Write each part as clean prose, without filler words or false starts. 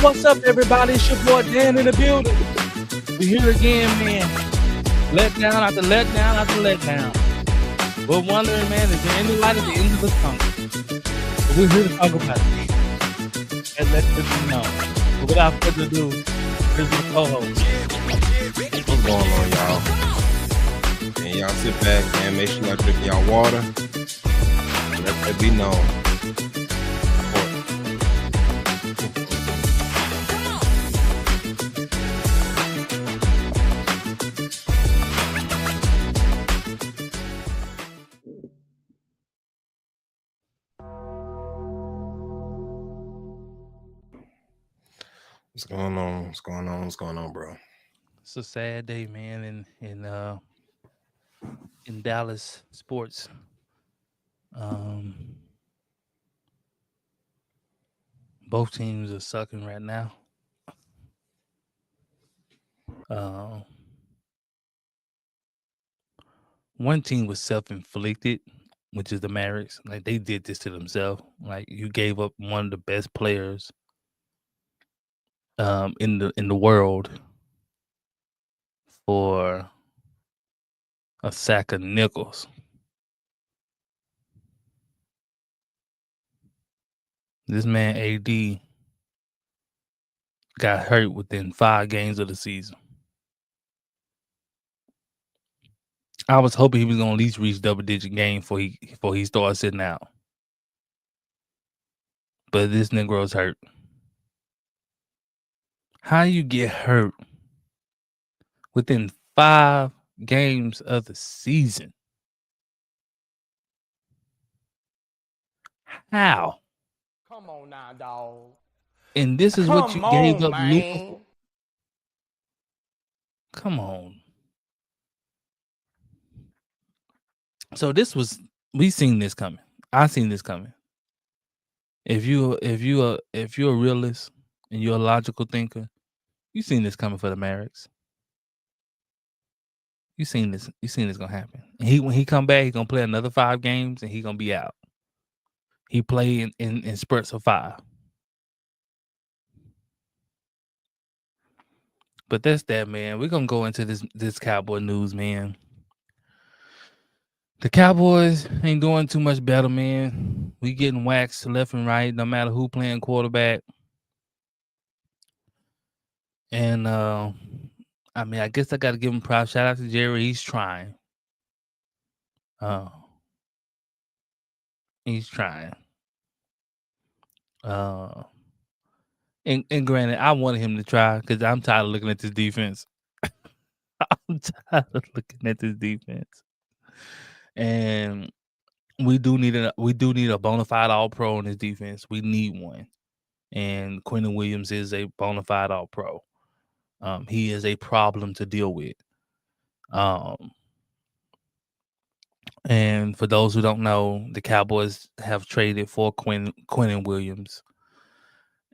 What's up, everybody? It's your boy Dan in the building. We're here again, man. Letdown after letdown after letdown. We're wondering, man, is there any light at the end of the tunnel? But we're here to talk about it and let this be known. But without further ado, here's my co-host. What's going on, y'all? And y'all sit back and make sure y'all drink y'all water. Let that be known. What's going on? What's going on? What's going on, bro? It's a sad day, man, in Dallas sports. Both teams are sucking right now. One team was self-inflicted, which is the Mavericks. Like, they did this to themselves. Like, you gave up one of the best players in the world for a sack of nickels. This man AD got hurt within 5 games of the season. I was hoping he was gonna at least reach double-digit game before he started sitting out. But this Negro's hurt. How you get hurt within 5 games of the season? How? Come on now, dog. And this is what you gave up, Luka. Man. Come on. So we seen this coming. I seen this coming. If you're a realist and you're a logical thinker, you seen this coming for the Mavericks. You seen this gonna happen. And when he come back, he gonna play another 5 games and he gonna be out. He played in spurts of 5. But that's that, man. We're gonna go into this Cowboy news, man. The Cowboys ain't doing too much better, man. We getting waxed left and right, no matter who playing quarterback. And I mean, I guess I got to give him props. Shout out to Jerry. He's trying. He's trying. And granted, I wanted him to try because I'm tired of looking at this defense. I'm tired of looking at this defense. And we do need a bona fide All-Pro in this defense. We need one. And Quentin Williams is a bona fide All-Pro. He is a problem to deal with. And for those who don't know, the Cowboys have traded for Quentin Williams.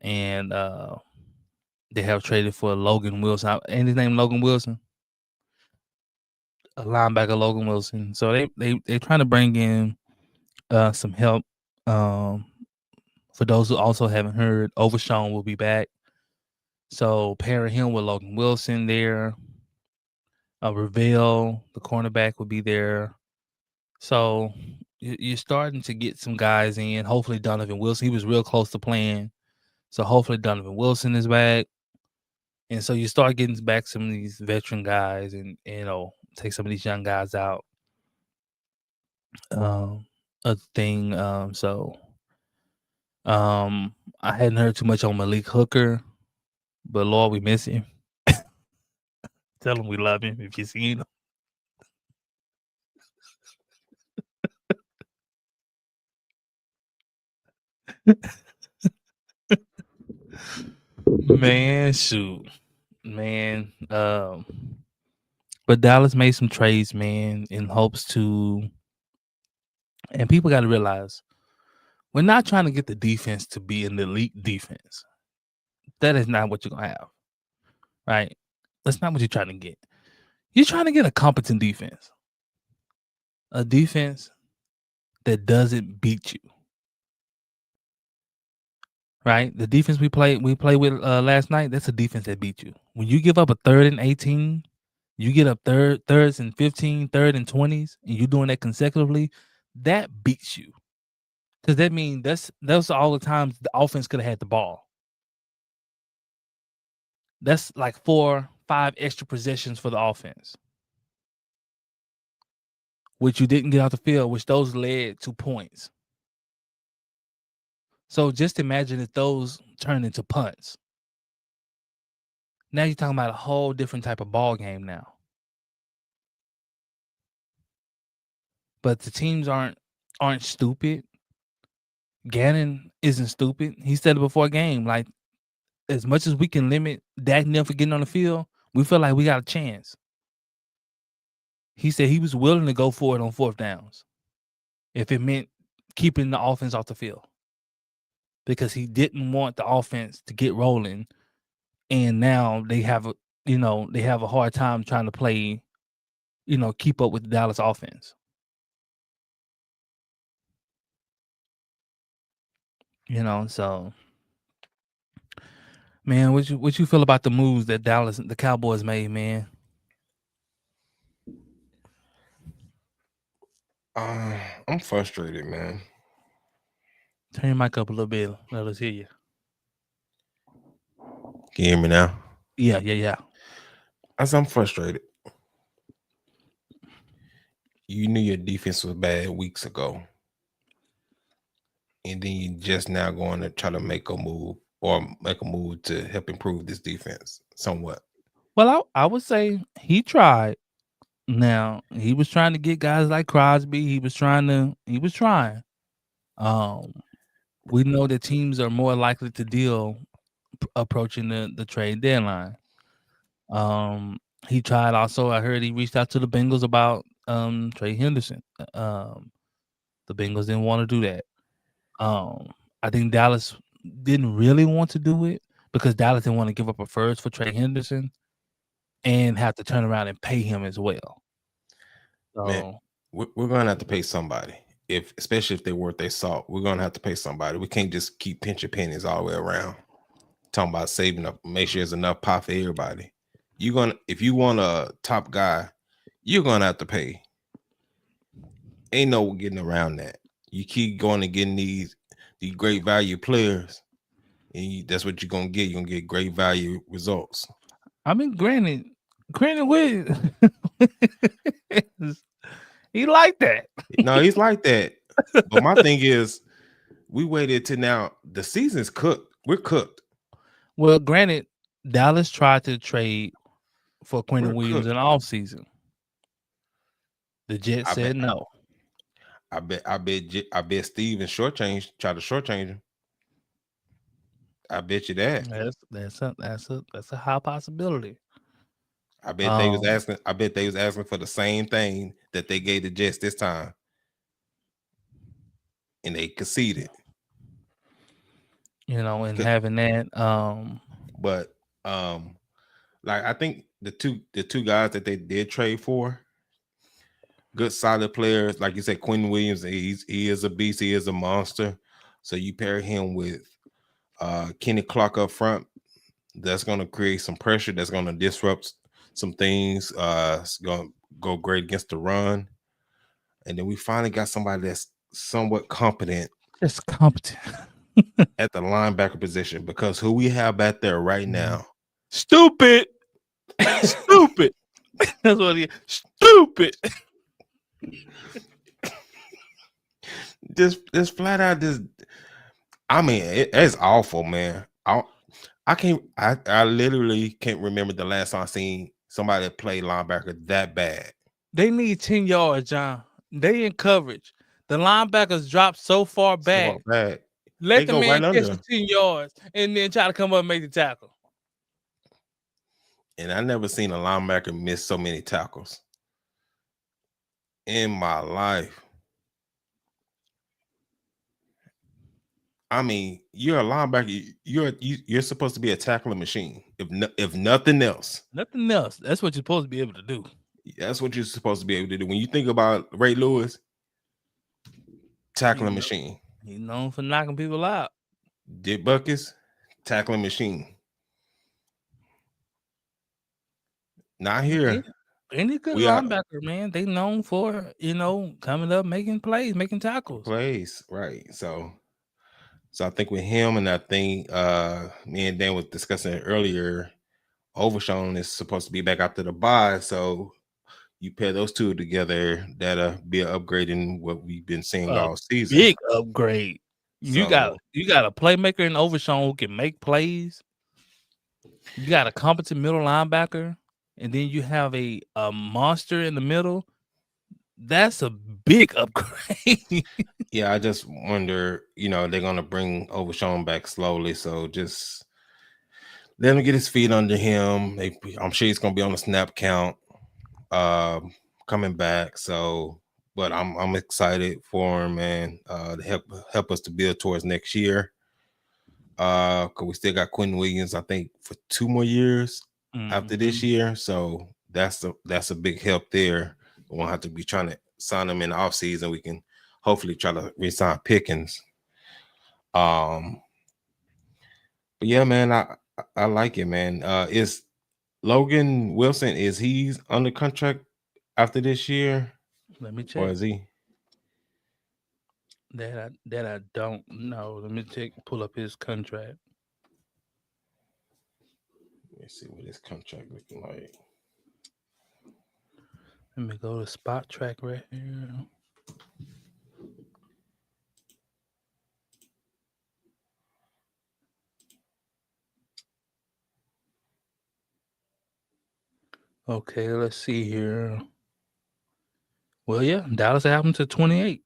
And they have traded for Logan Wilson. Ain't his name Logan Wilson? A linebacker, Logan Wilson. So they trying to bring in some help. For those who also haven't heard, Overshawn will be back. So pairing him with Logan Wilson there. Ravel, the cornerback, will be there. So you're starting to get some guys in. Hopefully Donovan Wilson. He was real close to playing. So hopefully Donovan Wilson is back. And so you start getting back some of these veteran guys and, take some of these young guys out. I hadn't heard too much on Malik Hooker, but Lord, we miss him. Tell him we love him if you seen him. Man, shoot. Man. But Dallas made some trades, man, in hopes to, and people got to realize, we're not trying to get the defense to be an elite defense. That is not what you're going to have, right? That's not what you're trying to get. You're trying to get a competent defense. A defense that doesn't beat you, right? The defense we played with last night, that's a defense that beat you. When you give up a 3rd and 18, you get up thirds and 15, 3rd and 20s, and you're doing that consecutively, that beats you. Because that means that's all the times the offense could have had the ball. That's like 4, 5 extra possessions for the offense, which you didn't get out the field, which those led to points. So just imagine if those turn into punts. Now you're talking about a whole different type of ball game now. But the teams aren't stupid. Gannon isn't stupid. He said it before a game, like, as much as we can limit Dak and them from getting on the field, we feel like we got a chance. He said he was willing to go for it on 4th downs if it meant keeping the offense off the field, because he didn't want the offense to get rolling, and now they have a hard time trying to play, keep up with the Dallas offense. So, man, what you feel about the moves that the Cowboys made, man? I'm frustrated, man. Turn your mic up a little bit. Let us hear you. Can you hear me now? Yeah. I'm frustrated. You knew your defense was bad weeks ago, and then you just now going to try to make a move to help improve this defense somewhat. Well, I would say he tried. Now, he was trying to get guys like Crosby. He was trying. We know that teams are more likely to deal approaching the trade deadline. He tried also. I heard he reached out to the Bengals about Trey Henderson. The Bengals didn't want to do that. I think Dallas didn't really want to do it because Dallas didn't want to give up a first for Trey Henderson and have to turn around and pay him as well. Man, So we're gonna have to pay somebody. Especially if they're worth their salt, we're gonna have to pay somebody. We can't just keep pinching pennies all the way around. Talking about saving up, make sure there's enough pot for everybody. If you want a top guy, you're gonna have to pay. Ain't no getting around that. You keep going and getting these great value players, and that's what you're gonna get. You're gonna get great value results. I mean, granted, with he like that. No, he's like that. But my thing is, we waited till now. The season's cooked. We're cooked. Well, granted, Dallas tried to trade for Quentin We're Williams cooked. in all season. The Jets said no. I bet Steve and try to shortchange him. I bet you that. That's a high possibility. I bet they was asking for the same thing that they gave the Jets this time, and they conceded. And having that. But like, I think the two guys that they did trade for, good solid players, like you said, Quentin Williams. He is a beast. He is a monster. So you pair him with Kenny Clark up front. That's going to create some pressure. That's going to disrupt some things. It's going to go great against the run. And then we finally got somebody that's somewhat competent. Just competent. At the linebacker position, because who we have back there right now, stupid. That's what he is. Stupid. Just flat out, I mean, it's awful, man. I literally can't remember the last time I seen somebody play linebacker that bad. They need 10 yards, John. They in coverage. The linebackers drop so far back. Let the man catch the 10 yards and then try to come up and make the tackle. And I never seen a linebacker miss so many tackles in my life. I mean, you're a linebacker. You're supposed to be a tackling machine. If nothing else. Nothing else. That's what you're supposed to be able to do. That's what you're supposed to be able to do. When you think about Ray Lewis, tackling machine. He's known for knocking people out. Dick Buckets, tackling machine. Not here. Any good We are linebacker, man, they known for coming up, making plays, making tackles. plays, right? So I think with him, and I think me and Dan was discussing it earlier. Overshown is supposed to be back after the bye, so you pair those two together, that'll be an upgrade in what we've been seeing A all season. big upgrade. You got So a playmaker in Overshown who can make plays. You got a competent middle linebacker, and then you have a monster in the middle. That's a big upgrade. yeah, I just wonder, they're gonna bring Overshown back slowly, so just let him get his feet under him. I'm sure he's gonna be on the snap count, coming back. So, but I'm excited for him, man. To help us to build towards next year. Cause we still got Quentin Williams, I think, for 2 more years after this year. So that's a big help there. We won't have to be trying to sign him in the offseason. We can hopefully try to re-sign Pickens. But yeah, man, I like it, man. Is Logan Wilson, is he's under contract after this year? Let me Or check. is he? That I don't know. Let me pull up his contract. Let me see what his contract looking like. Let me go to Spot Track right here. Okay, let's see here. Well, yeah, Dallas happened to 28.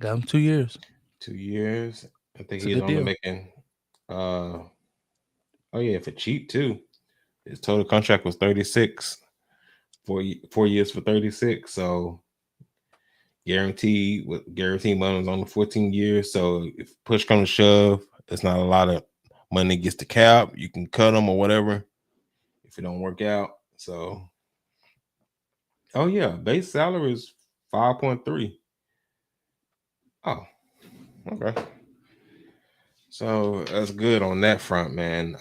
Got him 2 years. 2 years. I think It's a he's good only deal. making oh yeah, for cheap too. His total contract was 36. 4 years for 36. So guaranteed money was on the 14 years. So if push comes to shove, it's not a lot of money gets the cap. You can cut them or whatever if it don't work out. So oh yeah, base salary is 5.3. Oh, okay. So that's good on that front, man.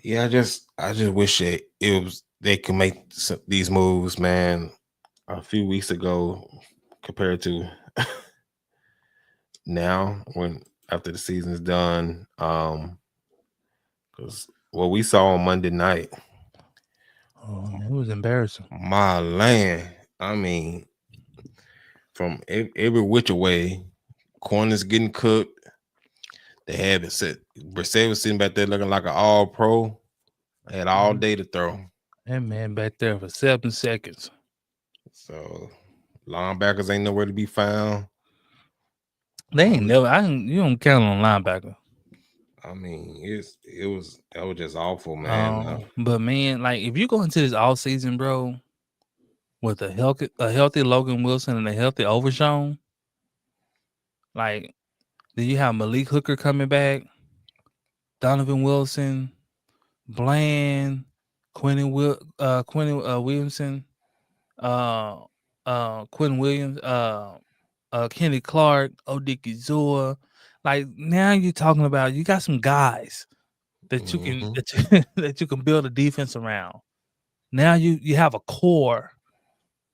Yeah, I just wish they could make these moves, man, a few weeks ago compared to now when after the season's done. Because what we saw on Monday night, Oh, it was embarrassing. my land, I mean, from every which way, corners getting cooked. They had it set. Brissett was sitting back there looking like an all pro. Had all day to throw. That man back there for 7 seconds. So linebackers ain't nowhere to be found. They ain't never. You don't count on linebacker. I mean, that was just awful, man. But man, like if you go into this all season, bro, with a healthy Logan Wilson and a healthy Overshown, like then you have Malik Hooker coming back, Donovan Wilson, Bland, Quentin Williamson, Quentin Williams, Kenny Clark, Odikizua. Like now you're talking about you got some guys that you can that you can build a defense around. Now you have a core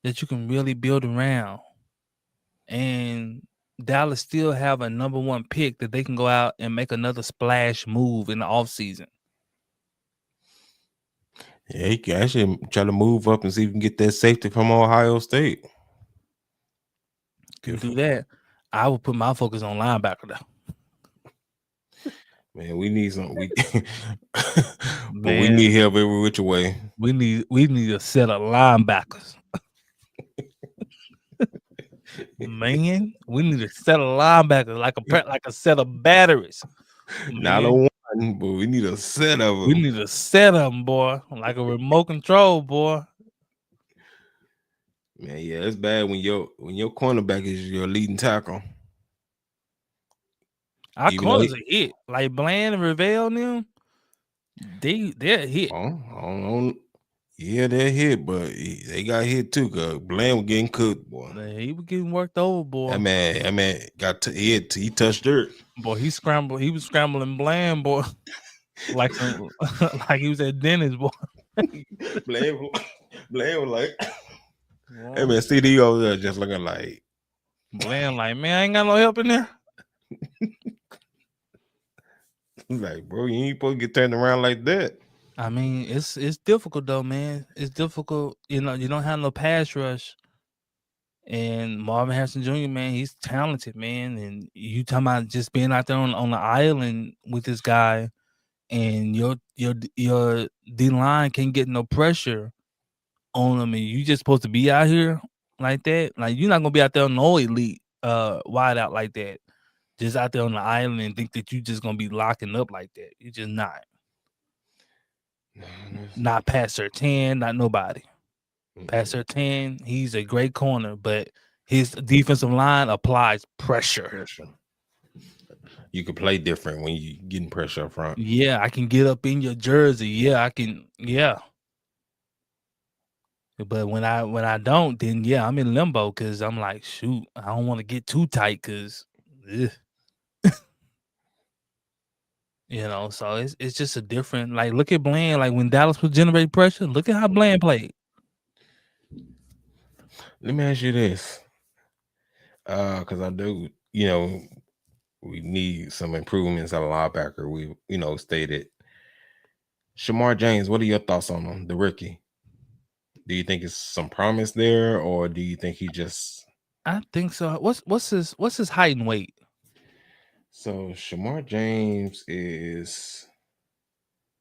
that you can really build around, and Dallas still have a number 1 pick that they can go out and make another splash move in the offseason. Yeah, he can actually try to move up and see if he can get that safety from Ohio State. Can do that. I would put my focus on linebacker though. Man, we need some. But we need help every which way. We need a set of linebackers. Man, we need a set of linebackers like a set of batteries. Not a one, but we need a set of them. We need a set of them, boy, like a remote control, boy. Man, yeah, it's bad when your cornerback is your leading tackle. Our corners are hit. Like Bland and Revell and them, they're hit. I don't Yeah, they hit, but they got hit too. Cause Bland was getting cooked, boy. Man, he was getting worked over, boy. That man he touched dirt. Boy, he scrambled. He was scrambling Bland, boy, like some, like he was at Dennis, boy. Bland, Bland was like, Boy, hey man, CD over there just looking like Bland, like, man, I ain't got no help in there. like, bro, you ain't supposed to get turned around like that. I mean, it's difficult though, man. It's difficult. You know, you don't have no pass rush. And Marvin Harrison Jr., man, he's talented, man. And you talking about just being out there on the island with this guy, and your D line can't get no pressure on him, and you just supposed to be out here like that. Like, you're not gonna be out there on no elite wide out like that. Just out there on the island and think that you just gonna be locking up like that. You're just not. Not Pastor 10, not nobody. Pastor 10, he's a great corner, but his defensive line applies pressure. You can play different when you getting pressure up front. Yeah, I can get up in your jersey. Yeah, I can. Yeah. But when I don't, then yeah, I'm in limbo because I'm like, shoot, I don't want to get too tight because, you know. So it's just a different. Like, look at Bland. Like, when Dallas was generating pressure, look at how Bland played. Let me ask you this, because I do, we need some improvements at a linebacker. We, stated Shamar James. What are your thoughts on him, the rookie? Do you think it's some promise there, or do you think he just? I think so. What's his height and weight? So Shamar James is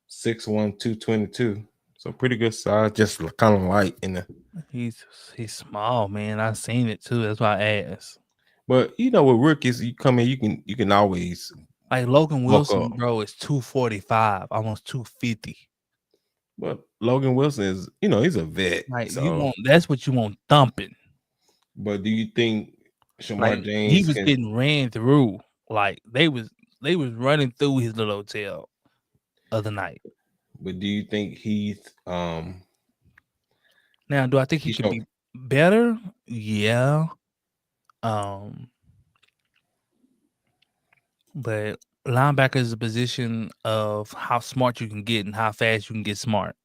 6'1", 222. So pretty good size, just kind of light in the. He's small, man. I've seen it too. That's why I asked. But with rookies, you come in, you can always like Logan Wilson, bro, is 245, almost 250. But Logan Wilson is, he's a vet. Like, so. That's what you want thumping. But do you think Shamar James he was getting ran through? Like, they was running through his little hotel other night. But do you think he's now, do I think he could be better? Yeah. But linebacker is a position of how smart you can get and how fast you can get smart.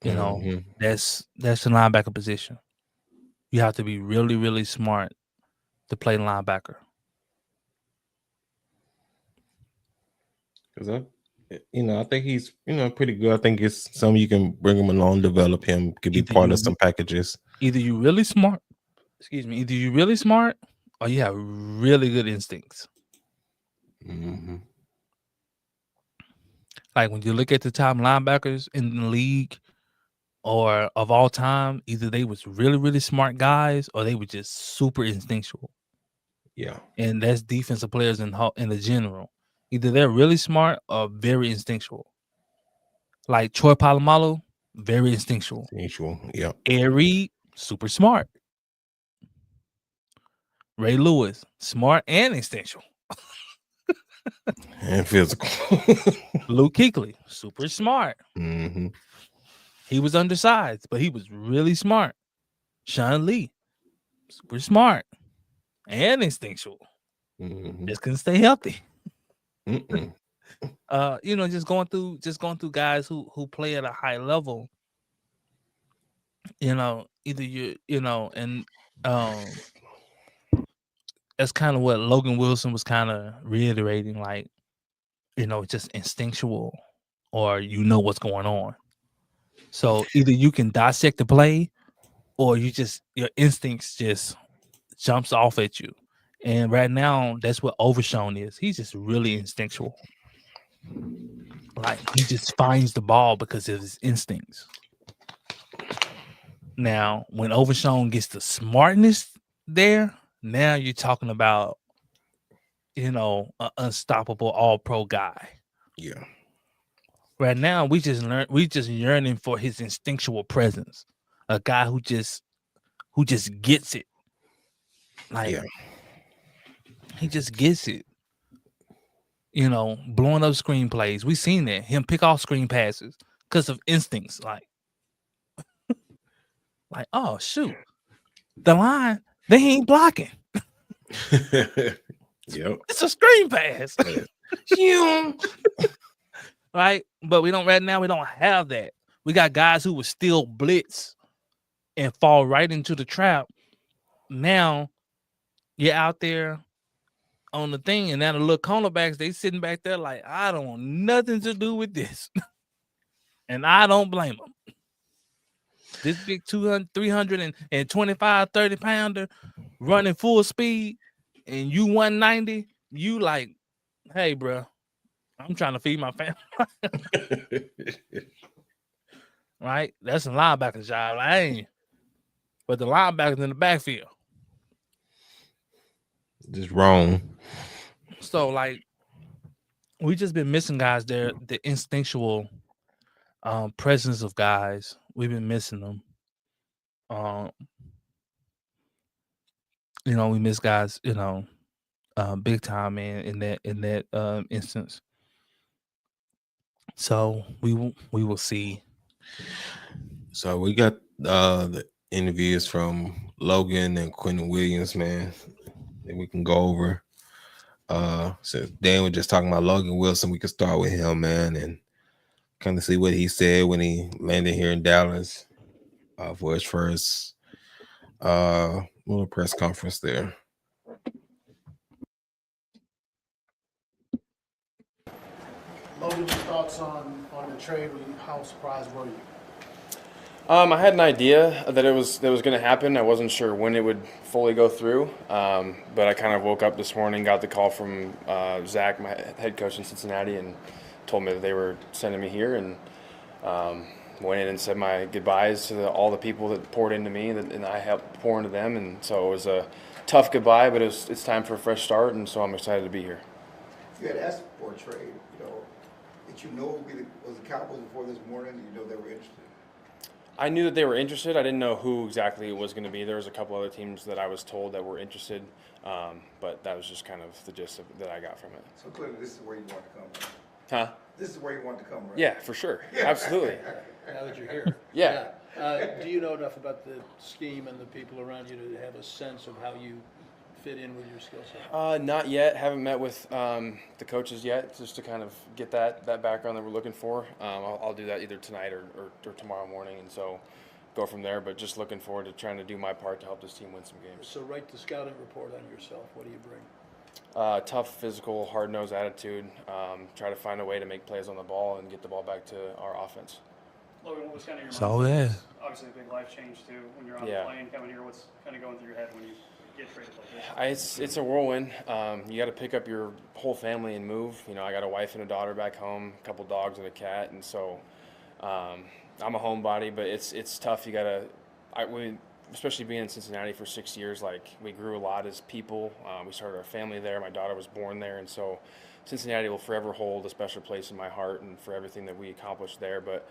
You know, that's the linebacker position. You have to be really, really smart to play linebacker. Because I think he's pretty good. I think it's something you can bring him along, develop him, could be part of some packages. Either you really smart, either you really smart or you have really good instincts. Like, when you look at the top linebackers in the league or of all time, either they was really, really smart guys or they were just super instinctual. Yeah. And that's defensive players in the general. Either they're really smart or very instinctual. Like Troy Polamalu, very instinctual. Yeah. Ed Reed, super smart. Ray Lewis, smart and instinctual. And physical. Luke Kuechly, super smart. He was undersized, but he was really smart. Sean Lee, super smart and instinctual. Just couldn't stay healthy. Just going through guys who play at a high level. Either and that's kind of what Logan Wilson was kind of reiterating, like, just instinctual, or what's going on. So either you can dissect the play, or your instincts just jumps off at you. And right now, that's what Overshown is. He's just really instinctual. Like, he just finds the ball because of his instincts. Now, when Overshown gets the smartness there, now you're talking about, an unstoppable all-pro guy. Yeah. Right now, we just yearning for his instinctual presence. A guy who just gets it. Like, he just gets it. Blowing up screen plays. We seen that. Him pick off screen passes because of instincts. Like, Like, oh shoot, the line they ain't blocking. Yep. It's a screen pass. Yeah. Right? But we don't have that. We got guys who will still blitz and fall right into the trap. Now you're out there on the thing, and now the little cornerbacks, they sitting back there like, I don't want nothing to do with this. And I don't blame them. This big 200, 325, 30 pounder running full speed, and you 190, you like, hey, bro, I'm trying to feed my family. Right? That's a linebacker's job. I ain't. But the linebackers in the backfield. Just wrong. So, like, we just been missing guys there, the instinctual presence of guys. We've been missing them. We miss guys, big time, man, in that instance. So we will see. So we got the interviews from Logan and Quentin Williams, man, that we can go over. So Dan was just talking about Logan Wilson. We could start with him, man, and kind of see what he said when he landed here in Dallas for his first little press conference there. Logan, your thoughts on the trade? How surprised were you? I had an idea that it was going to happen. I wasn't sure when it would fully go through, but I kind of woke up this morning, got the call from Zach, my head coach in Cincinnati, and told me that they were sending me here, and went in and said my goodbyes to all the people that poured into me, and I helped pour into them, and so it was a tough goodbye, but it's time for a fresh start, and so I'm excited to be here. You had asked for a trade, did you know was the Cowboys before this morning? Did you know they were interested? I knew that they were interested. I didn't know who exactly it was going to be. There was a couple other teams that I was told that were interested, but that was just kind of the gist that I got from it. So clearly this is where you want to come, right? Huh? This is where you want to come, right? Yeah, for sure. Absolutely. Now that you're here. Yeah. Do you know enough about the scheme and the people around you to have a sense of how you fit in with your skill set? Not yet. Haven't met with the coaches yet, just to kind of get that background that we're looking for. I'll do that either tonight or tomorrow morning, and so go from there. But just looking forward to trying to do my part to help this team win some games. So write the scouting report on yourself. What do you bring? Tough, physical, hard-nosed attitude. Try to find a way to make plays on the ball and get the ball back to our offense. Logan, what was kind of your So, mindset? yeah. Obviously a big life change too when you're on the plane coming here. What's kind of going through your head when you get traded like this? It's a whirlwind. You got to pick up your whole family and move. I got a wife and a daughter back home, a couple dogs and a cat, and so I'm a homebody. But it's tough. You got to, especially being in Cincinnati for 6 years. Like, we grew a lot as people. We started our family there. My daughter was born there, and so Cincinnati will forever hold a special place in my heart and for everything that we accomplished there. But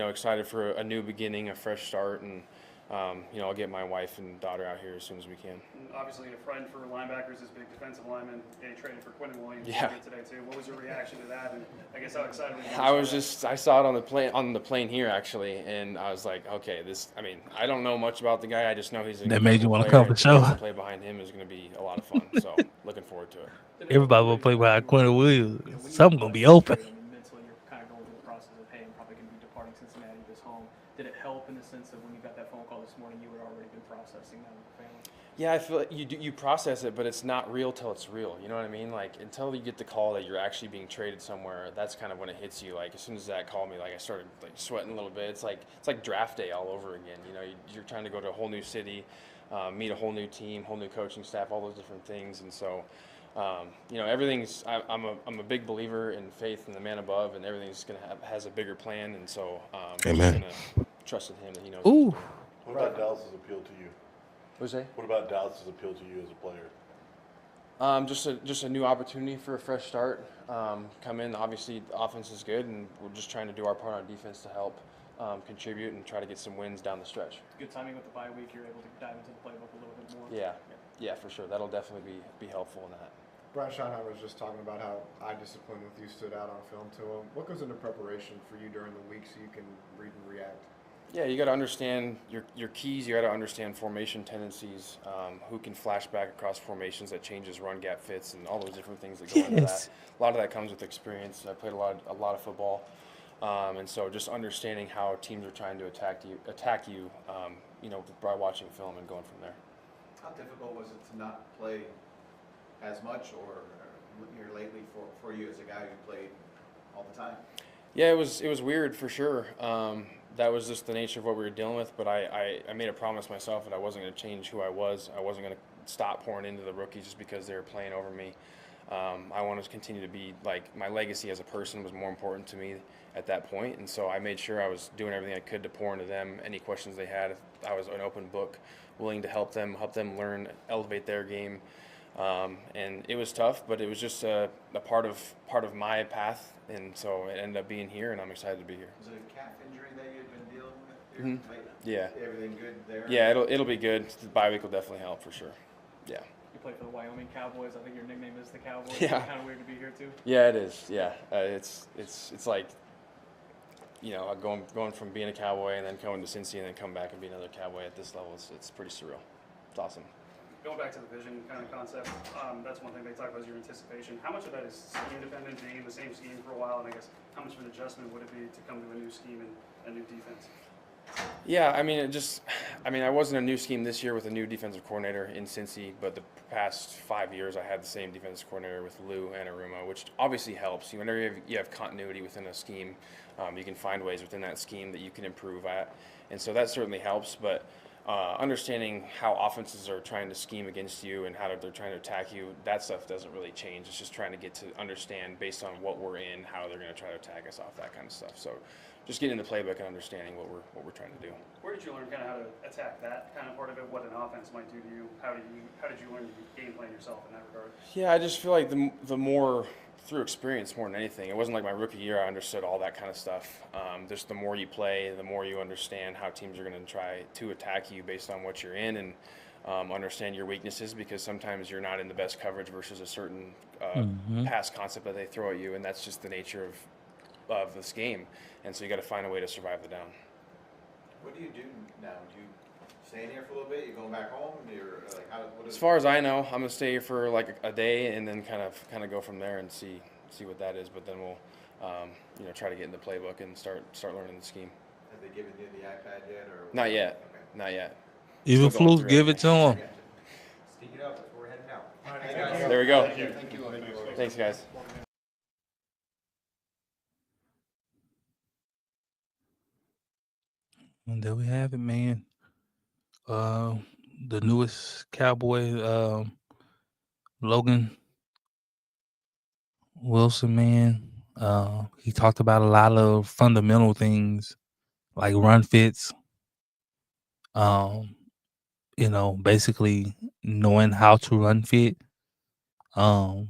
excited for a new beginning, a fresh start, and I'll get my wife and daughter out here as soon as we can. And obviously, a friend for linebackers is big defensive lineman. Getting traded for Quentin Williams today too. What was your reaction to that? And I guess how excited were you? I saw it on the plane here actually, and I was like, okay, I don't know much about the guy. I just know he's That made you want to come for show. Play behind him is going to be a lot of fun. So looking forward to it. Everybody will play behind Quentin Williams. Something gonna be open. Mentally, you're kind of going through the process of, hey, I'm probably going to be departing Cincinnati this home. Did it help in the sense of when you got that phone call this morning, you had already been processing that with the family? Yeah, I feel like you process it, but it's not real till it's real. You know what I mean? Like, until you get the call that you're actually being traded somewhere, that's kind of when it hits you. Like, as soon as Zach called me, like, I started sweating a little bit. It's like draft day all over again. You're trying to go to a whole new city, meet a whole new team, whole new coaching staff, all those different things, and so. Everything's. I'm a big believer in faith in the man above, and everything's has a bigger plan, and so Amen. Just gonna trust in him that he knows. Ooh. What about Dallas's appeal to you? What's that? What about Dallas's appeal to you as a player? Just a new opportunity for a fresh start. Come in. Obviously, the offense is good, and we're just trying to do our part on defense to help contribute and try to get some wins down the stretch. Good timing with the bye week. You're able to dive into the playbook a little bit more. Yeah, for sure. That'll definitely be helpful in that. Brian Schottenheimer was just talking about how eye discipline with you stood out on film to him. What goes into preparation for you during the week so you can read and react? Yeah, you got to understand your keys. You got to understand formation tendencies, who can flash back across formations that changes run gap fits, and all those different things that go into that. Yes. A lot of that comes with experience. I played a lot of football, and so just understanding how teams are trying to attack you, by watching film and going from there. How difficult was it to not play as much or here lately for you as a guy who played all the time? Yeah, it was weird for sure. That was just the nature of what we were dealing with. But I made a promise myself that I wasn't going to change who I was. I wasn't going to stop pouring into the rookies just because they were playing over me. I wanted to continue to be my legacy as a person was more important to me at that point, and so I made sure I was doing everything I could to pour into them. Any questions they had, I was an open book, willing to help them learn, elevate their game. And it was tough, but it was just a part of my path, and so it ended up being here, and I'm excited to be here. Was it a calf injury that you had been dealing with? Mm-hmm. Yeah. Everything good there? Yeah, it'll be good. The bye week will definitely help for sure. Yeah. You play for the Wyoming Cowboys. I think your nickname is the Cowboys. Yeah. It's kind of weird to be here too. Yeah, it is. Yeah, it's like, going from being a Cowboy and then going to Cincy and then come back and be another Cowboy at this level. It's pretty surreal. It's awesome. Going back to the vision kind of concept, that's one thing they talk about is your anticipation. How much of that is scheme dependent, being in the same scheme for a while, and I guess how much of an adjustment would it be to come to a new scheme and a new defense? Yeah, I wasn't a new scheme this year with a new defensive coordinator in Cincy, but the past 5 years I had the same defensive coordinator with Lou and Aruma, which obviously helps. Whenever you have continuity within a scheme, you can find ways within that scheme that you can improve at, and so that certainly helps. But understanding how offenses are trying to scheme against you and how they're trying to attack you, that stuff doesn't really change. It's just trying to get to understand based on what we're in, how they're going to try to attack us off, that kind of stuff. So just getting in the playbook and understanding what we're trying to do. Where did you learn kind of how to attack that kind of part of it? What an offense might do to you? How did you learn to game plan yourself in that regard? Yeah, I just feel like the more through experience more than anything. It wasn't like my rookie year I understood all that kind of stuff. Just the more you play, the more you understand how teams are going to try to attack you based on what you're in, and understand your weaknesses, because sometimes you're not in the best coverage versus a certain pass concept that they throw at you, and that's just the nature of this game. And so you got to find a way to survive the down. What do you do now? Do you stay in here for a little bit? You going back home? As far as I know, I'm gonna stay here for like a day and then kind of go from there and see what that is. But then we'll try to get in the playbook and start learning the scheme. Have they given you the iPad yet? Or not yet? Okay. Not yet. Even Flus, give it to him. Speak it up. That's where we're heading out. There we go. Thank you. Thanks, guys. And there we have it, man. The newest Cowboy, Logan Wilson, man. He talked about a lot of fundamental things like run fits. Basically knowing how to run fit. And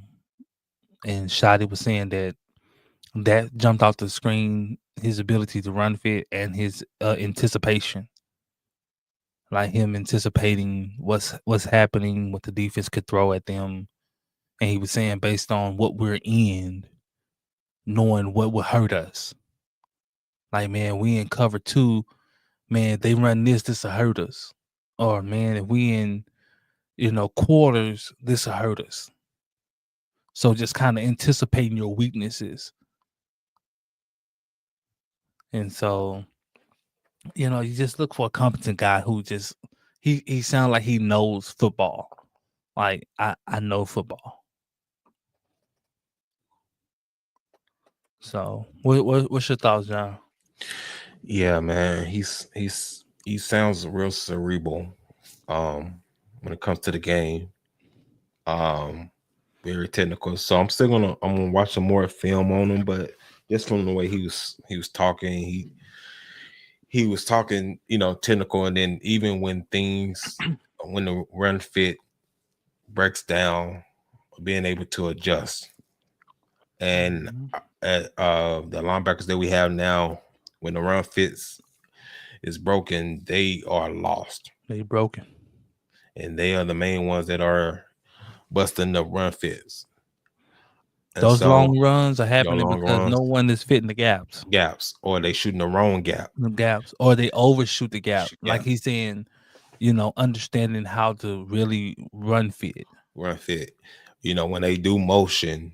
Shadi was saying that jumped off the screen, his ability to run fit and his anticipation. Like him anticipating what's happening, what the defense could throw at them. And he was saying based on what we're in, knowing what would hurt us. Like, man, we in cover 2, man, they run this will hurt us. Or, man, if we in, quarters, this will hurt us. So just kind of anticipating your weaknesses. And so, you just look for a competent guy who just, he sounds like he knows football. Like, I know football. So, what's your thoughts, John? Yeah, man, he sounds real cerebral when it comes to the game. Very technical. So I'm gonna watch some more film on him, but just from the way he was talking, he was talking, technical, and then even when the run fit breaks down, being able to adjust. And the linebackers that we have now, when the run fits is broken, they are lost. They broken. And they are the main ones that are busting the run fits. And Those so long runs are your happening long because runs, no one is fitting the gaps. or they shooting the wrong gap. The gaps, or they overshoot the gap. Shoot Like gap. he's saying, understanding how to really run fit. Run fit. When they do motion,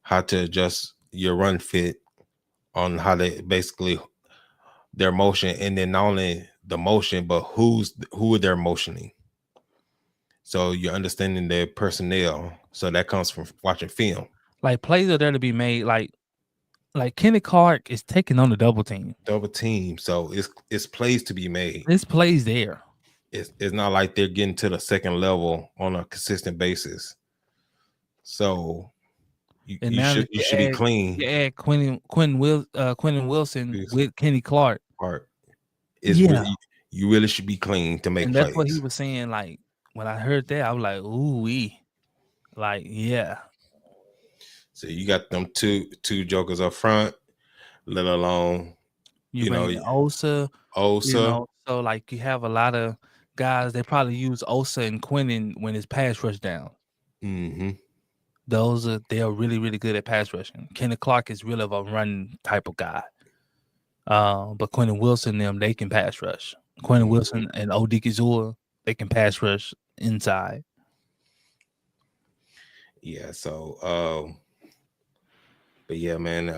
how to adjust your run fit on how they basically their motion, and then not only the motion, but who they're motioning. So you're understanding their personnel. So that comes from watching film. Like plays are there to be made. Like Kenny Clark is taking on the double team. So it's plays to be made. This plays there. It's not like they're getting to the second level on a consistent basis. So you should be clean. You add Quentin Wilson with Kenny Clark. Really, you really should be clean to make and plays. that's what he was saying. Like when I heard that, I was like, "Ooh wee," like yeah. So you got them two jokers up front, let alone you bring in Osa. So like you have a lot of guys. They probably use Osa and Quentin when it's pass rush down. Mm-hmm. They're really, really good at pass rushing. Kenneth Clark is really of a run type of guy. But Quentin Wilson, they can pass rush. Quentin Wilson and Odikizua, they can pass rush inside. Yeah, so but yeah, man,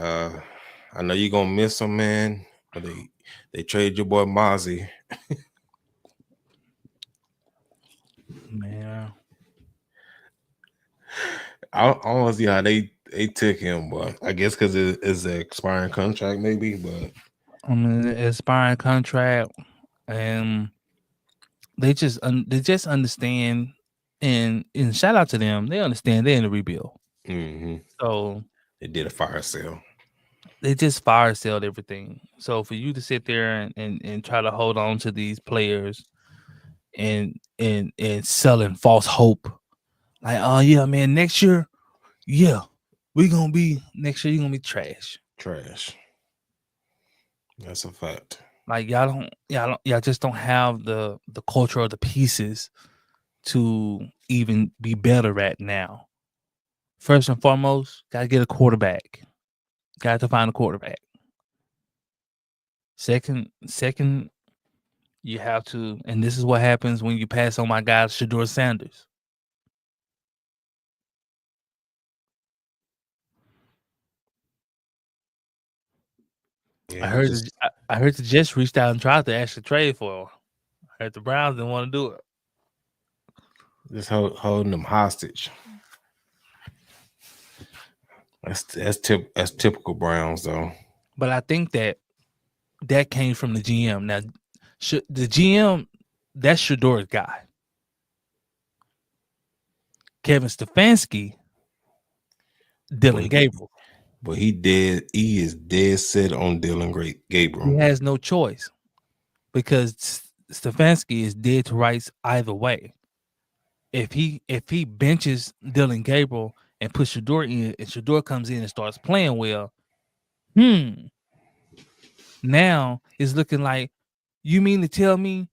I know you're gonna miss them, man. But they trade your boy Mozzie. Man. I don't want to see how they took him, but I guess because it's an expiring contract, maybe. But expiring contract, and they just understand, and shout out to them. They understand they're in a rebuild. Mm-hmm. So they did a fire sale. They just fire saled everything. So for you to sit there and try to hold on to these players and selling false hope. Like, oh yeah, man, next year, yeah, next year you're gonna be trash. Trash. That's a fact. Like y'all just don't have the culture or the pieces to even be better at now. First and foremost, gotta get a quarterback. Got to find a quarterback. Second, you have to, and this is what happens when you pass on my guy Shedeur Sanders. Yeah, I heard the Jets reached out and tried to actually trade for him. I heard the Browns didn't want to do it. Just holding them hostage. That's typical Browns, though. But I think that came from the GM. Now, the GM, that's Shedeur's guy. Kevin Stefanski, Dylan Gabriel. But he is dead set on Dylan Gabriel. He has no choice because Stefanski is dead to rights either way. If he benches Dylan Gabriel and puts Shedeur in, and Shedeur comes in and starts playing well, now it's looking like, you mean to tell me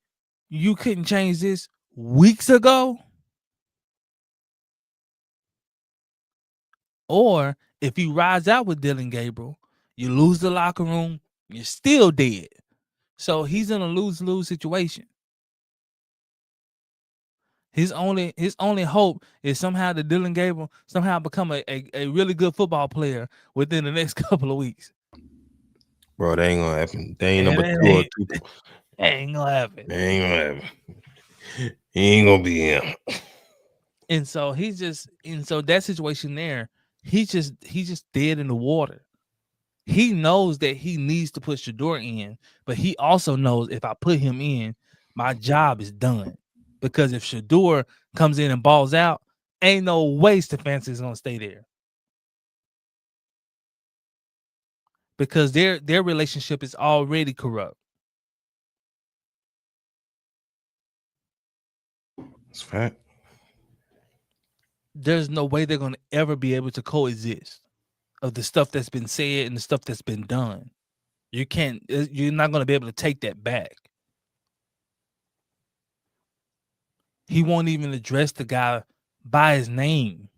you couldn't change this weeks ago? Or if you rise out with Dylan Gabriel, you lose the locker room, you're still dead. So he's in a lose-lose situation. His only hope is somehow that Dylan Gabriel somehow become a really good football player within the next couple of weeks. Bro, that ain't gonna happen. They ain't number 2 or 2. That ain't gonna happen. He ain't gonna be him. And so that situation there, he's just dead in the water. He knows that he needs to put Shedeur in, but he also knows if I put him in, my job is done. Because if Shedeur comes in and balls out, ain't no way Stefanski is gonna stay there. Because their relationship is already corrupt. That's fact. There's no way they're gonna ever be able to coexist of the stuff that's been said and the stuff that's been done. You're not gonna be able to take that back. He won't even address the guy by his name.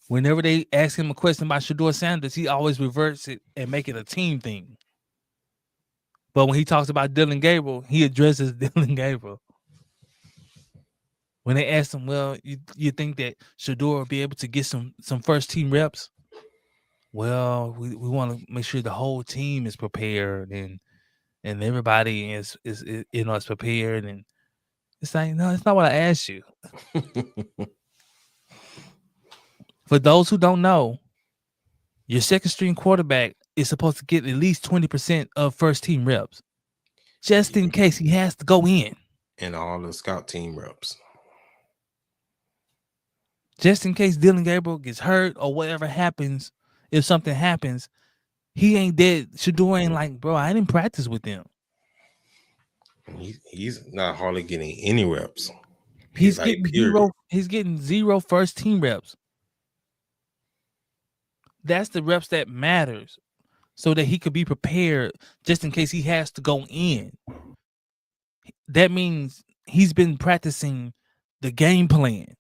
Whenever they ask him a question about Shedeur Sanders, he always reverts it and make it a team thing. But when he talks about Dylan Gabriel, he addresses Dylan Gabriel. When they ask him, well, you think that Shedeur will be able to get some first team reps? Well, we want to make sure the whole team is prepared and everybody is prepared, and it's like, no, it's not what I asked you. For those who don't know, your second string quarterback is supposed to get at least 20% of first team reps, just in case he has to go in. And all the scout team reps. Just in case Dylan Gabriel gets hurt or whatever happens, if something happens, he ain't dead. Shedeur ain't like, bro, I didn't practice with them. He's not hardly getting any reps. He's getting zero. He's getting 0 first team reps. That's the reps that matters, so that he could be prepared just in case he has to go in. That means he's been practicing the game plan,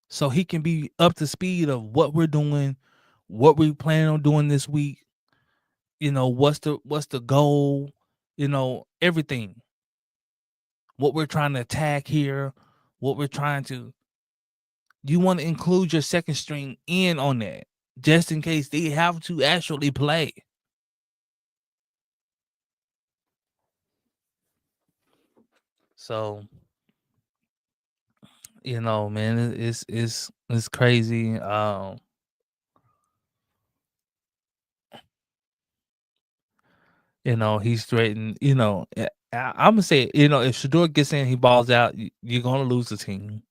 so he can be up to speed of what we're doing, what we plan on doing this week. What's the goal? Everything. What we're trying to attack here, what we're trying to. You want to include your second string in on that, just in case they have to actually play. So, man, it's crazy. He's threatened. I'm gonna say, if Shedeur gets in, he balls out, you're gonna lose the team.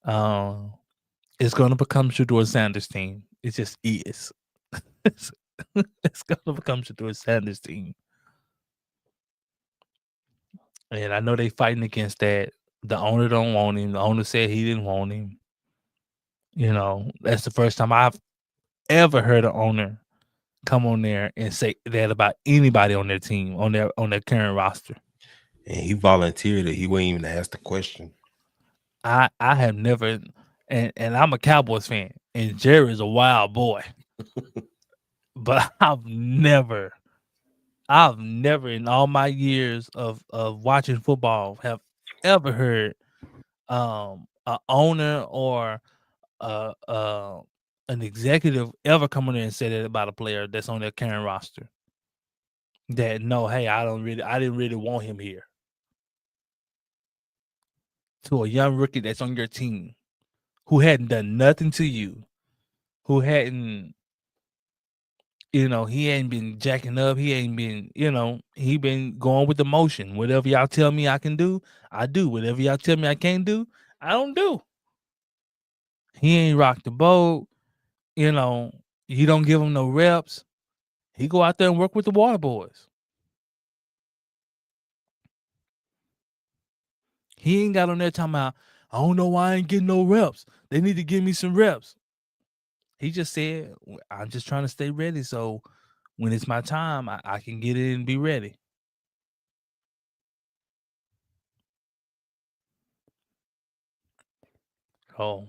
It's gonna become Shedeur Sanders' team. It just is. It's gonna become Shedeur Sanders' team. And I know they fighting against that. The owner don't want him. The owner said he didn't want him. That's the first time I've ever heard an owner come on there and say that about anybody on their team, on their current roster. And he volunteered it. He wouldn't even ask the question. I have never, and I'm a Cowboys fan, and Jerry is a wild boy. But I've never in all my years of watching football have ever heard an owner or an executive ever come in there and say that about a player that's on their current roster. That no, hey, I didn't really want him here. To a young rookie that's on your team, who hadn't done nothing to you, who hadn't, he ain't been jacking up. He ain't been, he been going with the motion. Whatever y'all tell me I can do, I do. Whatever y'all tell me I can't do, I don't do. He ain't rocked the boat. You don't give him no reps. He go out there and work with the water boys. He ain't got on there talking about, I don't know why I ain't getting no reps. They need to give me some reps. He just said, I'm just trying to stay ready. So when it's my time, I can get in and be ready. Oh,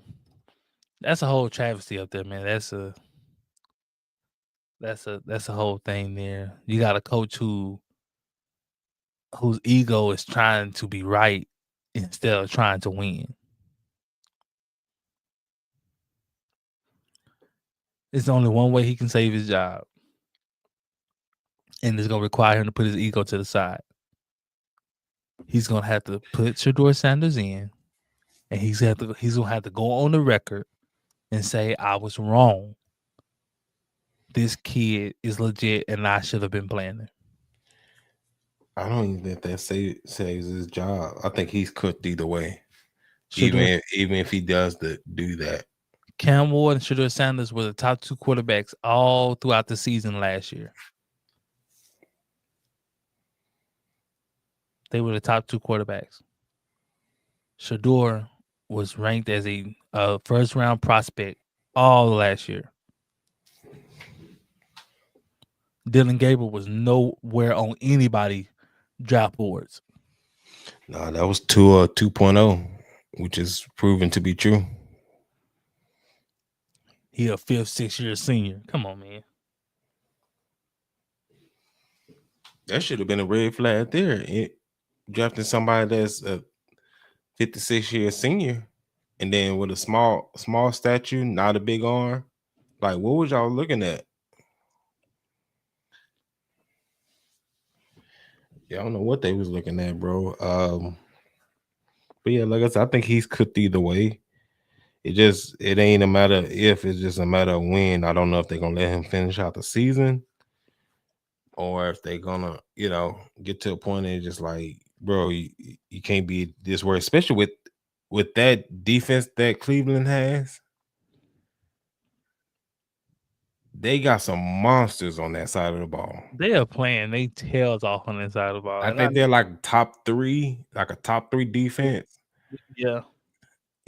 that's a whole travesty up there, man. That's a whole thing there. You got a coach whose ego is trying to be right instead of trying to win. It's only one way he can save his job. And it's going to require him to put his ego to the side. He's going to have to put Shedeur Sanders in. And he's going to have to go on the record and say, I was wrong. This kid is legit and I should have been playing him. I don't even think that saves his job. I think he's cooked either way. Even if he does do that. Cam Ward and Shedeur Sanders were the top 2 quarterbacks all throughout the season last year. They were the top 2 quarterbacks. Shedeur was ranked as a first-round prospect all last year. Dylan Gabriel was nowhere on anybody draft boards. No, that was Tua 2.0. which is proven to be true. He a 5th, 6th-year senior. Come on, man. That should have been a red flag there. Drafting somebody that's a 56-year senior, and then with a small statue, not a big arm. Like, what was y'all looking at? Yeah, I don't know what they was looking at, bro. But yeah, like I said, I think he's cooked either way. It ain't a matter if, it's just a matter of when. I don't know if they're gonna let him finish out the season, or if they're gonna, get to a point and just like, bro, you can't be this way, especially with that defense that Cleveland has. They got some monsters on that side of the ball. They are playing they tails off on that side of the ball. I think they're like top 3, like a top 3 defense. Yeah.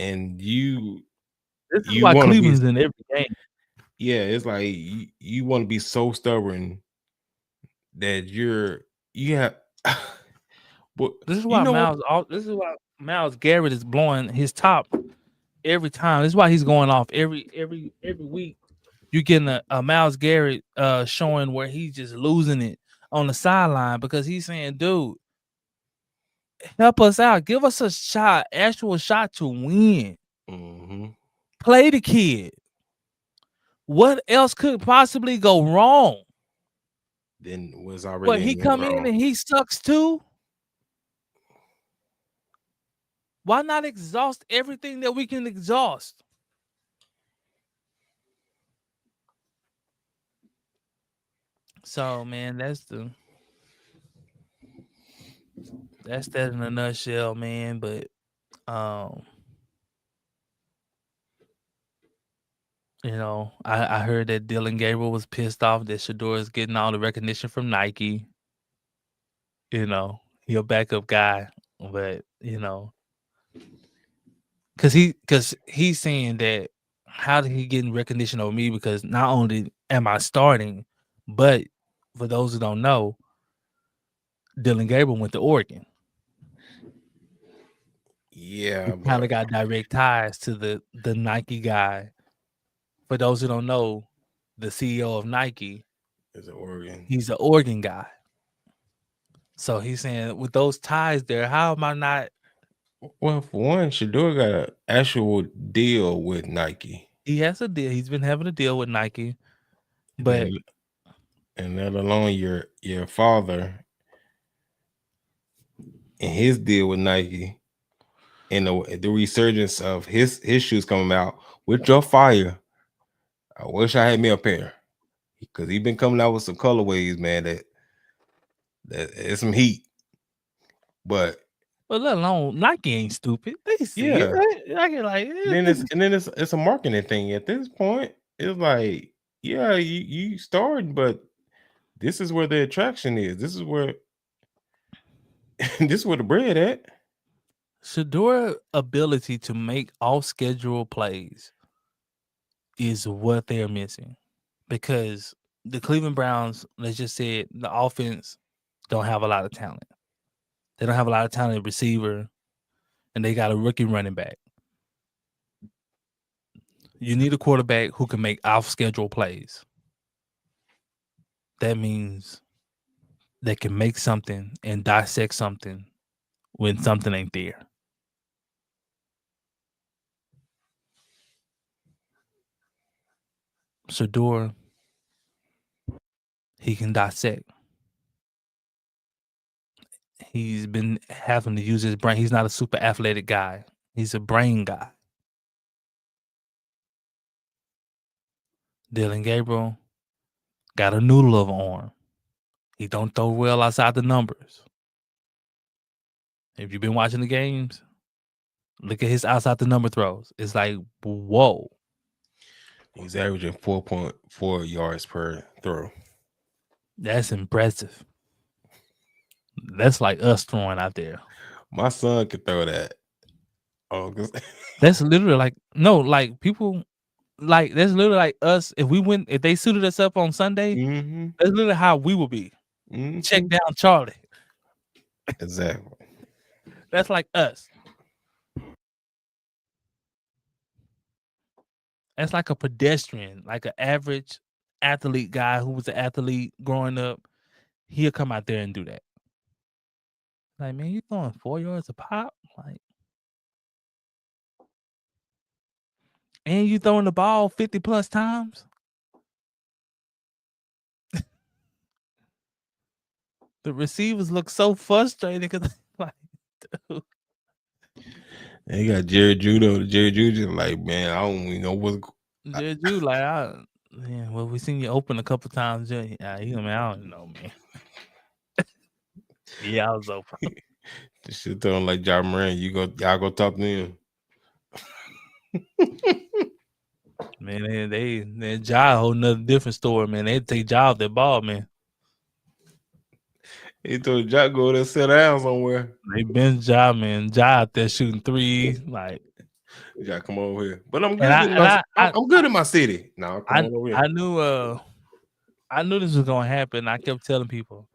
And This is you why want to Cleveland's be, in every game. yeah, it's like you want to be so stubborn that you have. But This is why Miles Garrett is blowing his top every time. This is why he's going off every week. You're getting a Miles Garrett showing where he's just losing it on the sideline because he's saying, dude, help us out. Give us a shot, actual shot to win. Mm-hmm. Play the kid. What else could possibly go wrong? Then was already. But he come in and he sucks too. Why not exhaust everything that we can exhaust? So, man, that's that in a nutshell, man. But I heard that Dylan Gabriel was pissed off that Shador is getting all the recognition from Nike. He a backup guy, but because he's saying that how did he getting recognition over me? Because not only am I starting, but for those who don't know, Dylan Gabriel went to Oregon. Yeah, kind of got direct ties to the Nike guy. For those who don't know, the CEO of Nike is an Oregon. He's an Oregon guy. So he's saying with those ties there, how am I not? Well, for one, Shador got an actual deal with Nike. He has a deal. He's been having a deal with Nike, but and let alone your father and his deal with Nike, and the resurgence of his shoes coming out with your fire. I wish I had me a pair, because he's been coming out with some colorways, man. That is some heat. But let alone Nike ain't stupid. They see it. Right? I get like then it's a marketing thing at this point. It's like, yeah, you started, but this is where the attraction is. This is where the bread at. Shador's ability to make off schedule plays is what they're missing, because the Cleveland Browns, let's just say it, the offense don't have a lot of talent. They don't have a lot of talent at receiver, and they got a rookie running back. You need a quarterback who can make off-schedule plays. That means they can make something and dissect something when something ain't there. Shador, he can dissect. He's been having to use his brain. He's not a super athletic guy. He's a brain guy. Dylan Gabriel got a noodle of an arm. He don't throw well outside the numbers. If you've been watching the games, look at his outside the number throws. It's like, whoa. He's averaging 4.4 yards per throw. That's impressive. That's like us throwing out there. My son could throw that. Oh, that's literally like people like that's literally like us. If they suited us up on Sunday, that's literally how we will be. Check down Charlie. Exactly. That's like us. That's like a pedestrian, like an average athlete guy who was an athlete growing up. He'll come out there and do that. Like, man, you throwing 4 yards a pop? Like, and you throwing the ball 50 plus times? The receivers look so frustrated because, like, dude. And you got Jerry Judy. Jerry Judy, like, man, I don't even know what's. Jerry Judy, like, yeah, well, we seen you open a couple times. He, man, I don't know, man. Yeah, I was open. This shit throwing like John Moran. Y'all go talk to him. Man, they Ja whole nother different story, man. They take Ja off that ball, man. He told Ja go there sit down somewhere. They bench Ja, man. Ja out there shooting threes, like. Ja, come over here. But I'm good. I'm good in my city. No, come on over here. I knew this was gonna happen. I kept telling people,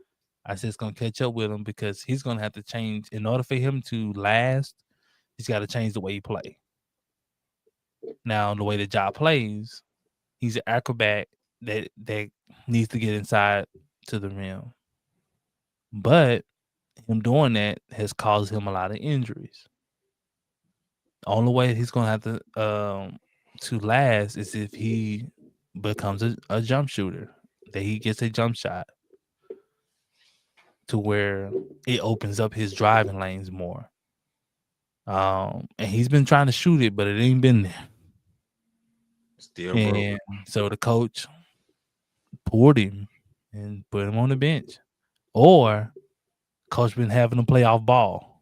I said it's gonna catch up with him because he's gonna have to change in order for him to last. He's got to change the way he play. Now, the way the Ja plays, he's an acrobat that needs to get inside to the rim. But him doing that has caused him a lot of injuries. The only way he's gonna have to last is if he becomes a jump shooter, that he gets a jump shot to where it opens up his driving lanes more. And he's been trying to shoot it, but it ain't been there. Still broke. So the coach pulled him and put him on the bench. Or coach been having him play off ball.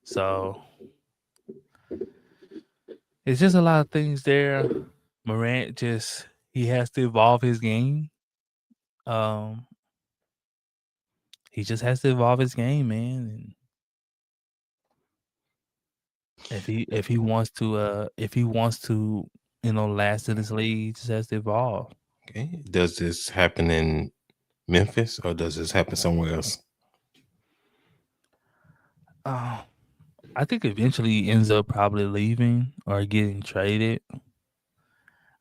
So it's just a lot of things there. Morant he has to evolve his game. He just has to evolve his game, man. And if he wants to last in this league, he just has to evolve. Okay. Does this happen in Memphis or does this happen somewhere else? I think eventually he ends up probably leaving or getting traded.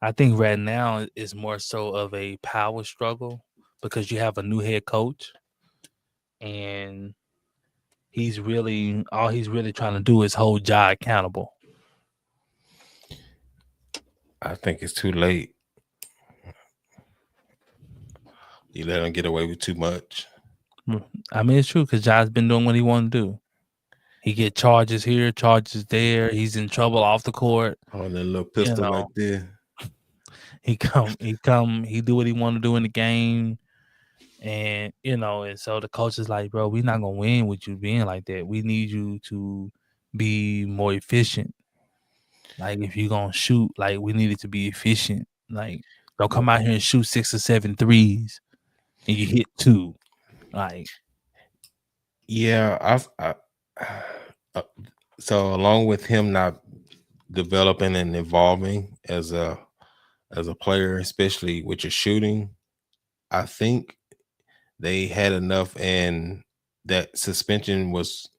I think right now it's more so of a power struggle because you have a new head coach and all he's really trying to do is hold Ja accountable. I think it's too late. You let him get away with too much. I mean, it's true because Ja's been doing what he wanted to do. He get charges here, charges there. He's in trouble off the court. Oh, that little pistol right there. He do what he want to do in the game. And, and so the coach is like, bro, we're not going to win with you being like that. We need you to be more efficient. Like, if you're going to shoot, like, we need it to be efficient. Like, don't come out here and shoot 6 or 7 threes and you hit 2. Like, yeah, so along with him not developing and evolving as a player, especially with your shooting, I think they had enough, and that suspension was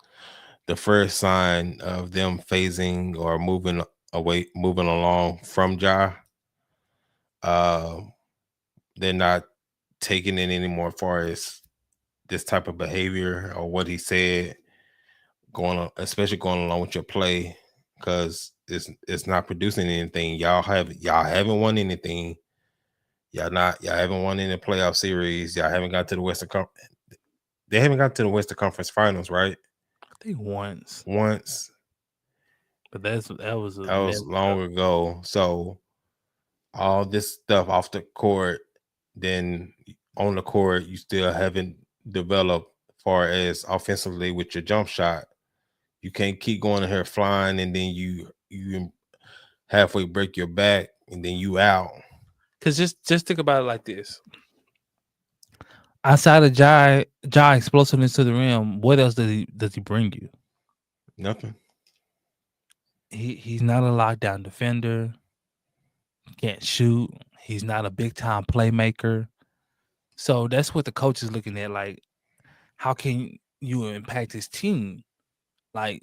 the first sign of them phasing or moving along from Ja. They're not taking it anymore as far as this type of behavior or what he said especially going along with your play, because it's not producing anything. Y'all haven't won anything. Y'all haven't won any playoff series. Y'all haven't got to the Western Conference. They haven't got to the Western Conference Finals, right? I think once. But that was long ago. So all this stuff off the court, then on the court, you still haven't developed far as offensively with your jump shot. You can't keep going in here flying and then you halfway break your back and then you out. Because just think about it like this. Outside of Ja explosiveness to the rim, what else does he bring you? Nothing. He's not a lockdown defender. Can't shoot. He's not a big time playmaker. So that's what the coach is looking at. Like, how can you impact his team? like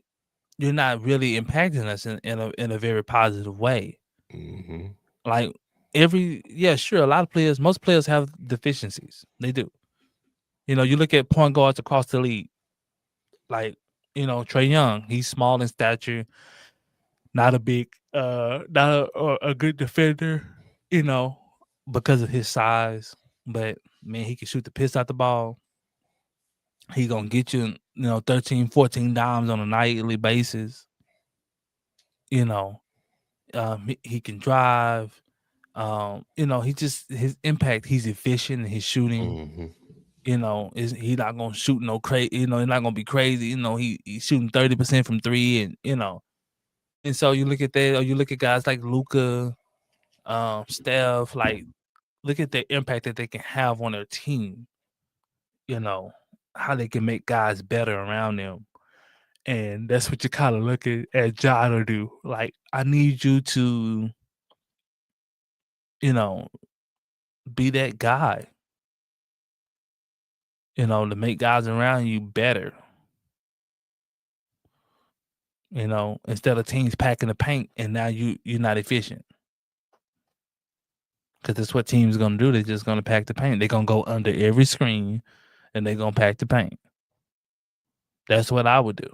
you're not really impacting us in a very positive way. Mm-hmm. Like sure, most players have deficiencies. They do. You know, you look at point guards across the league, like, Trae Young, he's small in stature, not a big, not a good defender, you know, because of his size. But man, he can shoot the piss out the ball. He gonna get you, 13, 14 dimes on a nightly basis. You know, he can drive. His impact. He's efficient in his shooting. Mm-hmm. Is he not gonna shoot no crazy? He's not gonna be crazy. He's shooting 30% from three, and so you look at that, or you look at guys like Luka, Steph. Like, look at the impact that they can have on their team. How they can make guys better around them, and that's what you kind of look at Ja to do. Like, I need you to, you know, be that guy. To make guys around you better. Instead of teams packing the paint and now you're not efficient. Because that's what teams are gonna do. They're just gonna pack the paint. They're gonna go under every screen and they're gonna pack the paint. That's what I would do.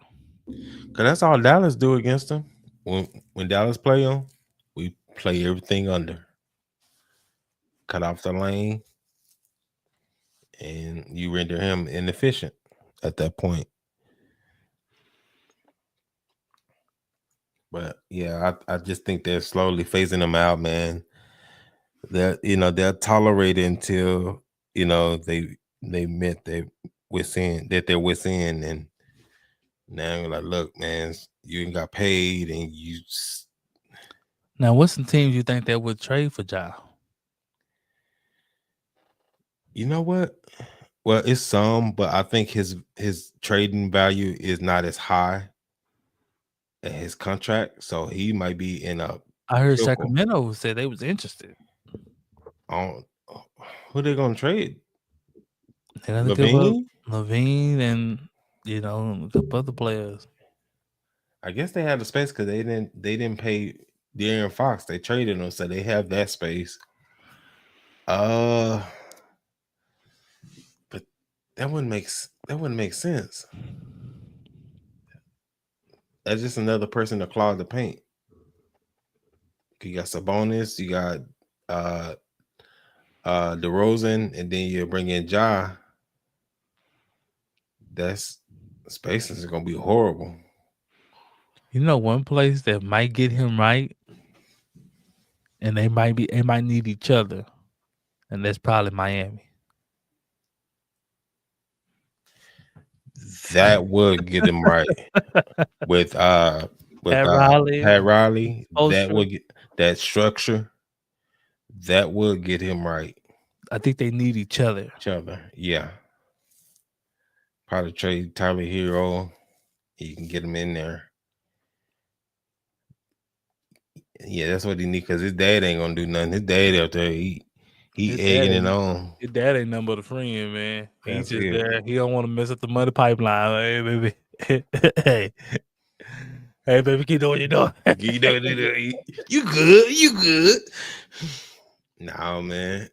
Cause that's all Dallas do against them. When Dallas play them, we play everything under. Cut off the lane, and you render him inefficient at that point. But yeah, I just think they're slowly phasing them out, man. They'll tolerate it until they met their within that they're within, and now you're like, look, man, you ain't got paid, and Now, what's some teams you think that would trade for Ja? You know what? Well, it's some, but I think his trading value is not as high as his contract, so he might be in a I heard pickle. Sacramento said they was interested. Who they gonna trade? They're gonna give up Levine? Levine and a couple other players. I guess they have the space because they didn't pay De'Aaron Fox. They traded him, so they have that space. But that wouldn't make sense. That's just another person to clog the paint. You got Sabonis, you got DeRozan, and then you bring in Ja. That's spaces is gonna be horrible. One place that might get him right, and they might need each other, and that's probably Miami. That would get him right with Pat Riley. Pat Riley. That Spoelstra. would get that structure. That would get him right. I think they need each other. Yeah. Probably trade Tyler Hero. You can get him in there. Yeah, that's what he need because his dad ain't gonna do nothing. His dad out there, he egging it on. His dad ain't nothing but a friend, man. That's He's just it. there. He don't want to mess up the money pipeline. Hey, baby. Hey, baby, keep doing what you're doing. You good. No, man.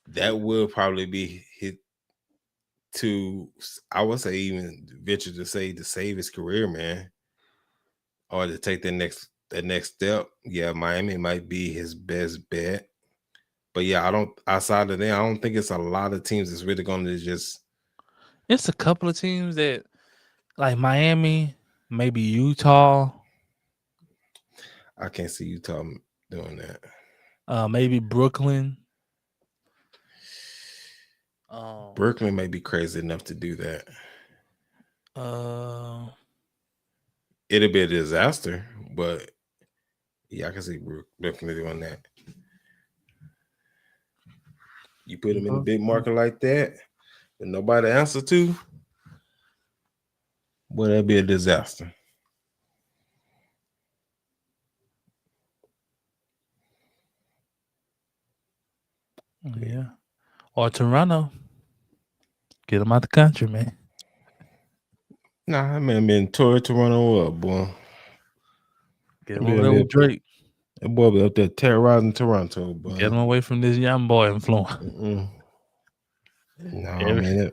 That would probably be hit I would say even venture to say to save his career, man. Or to take the next step. Yeah, Miami might be his best bet. But yeah, outside of that, I don't think it's a lot of teams that's really gonna just. It's a couple of teams that like Miami, maybe Utah. I can't see Utah doing that. Maybe Brooklyn. Brooklyn may be crazy enough to do that. It'll be a disaster, but yeah, I can see Brooklyn doing that. You put them in a big market like that, and nobody to answer to, boy, that'd be a disaster. Yeah. Or Toronto. Get them out the country, man. Nah, that man been touring Toronto up, boy. Get him over there with Drake. That boy be up there terrorizing Toronto, boy. Get him away from this young boy influence. No, man.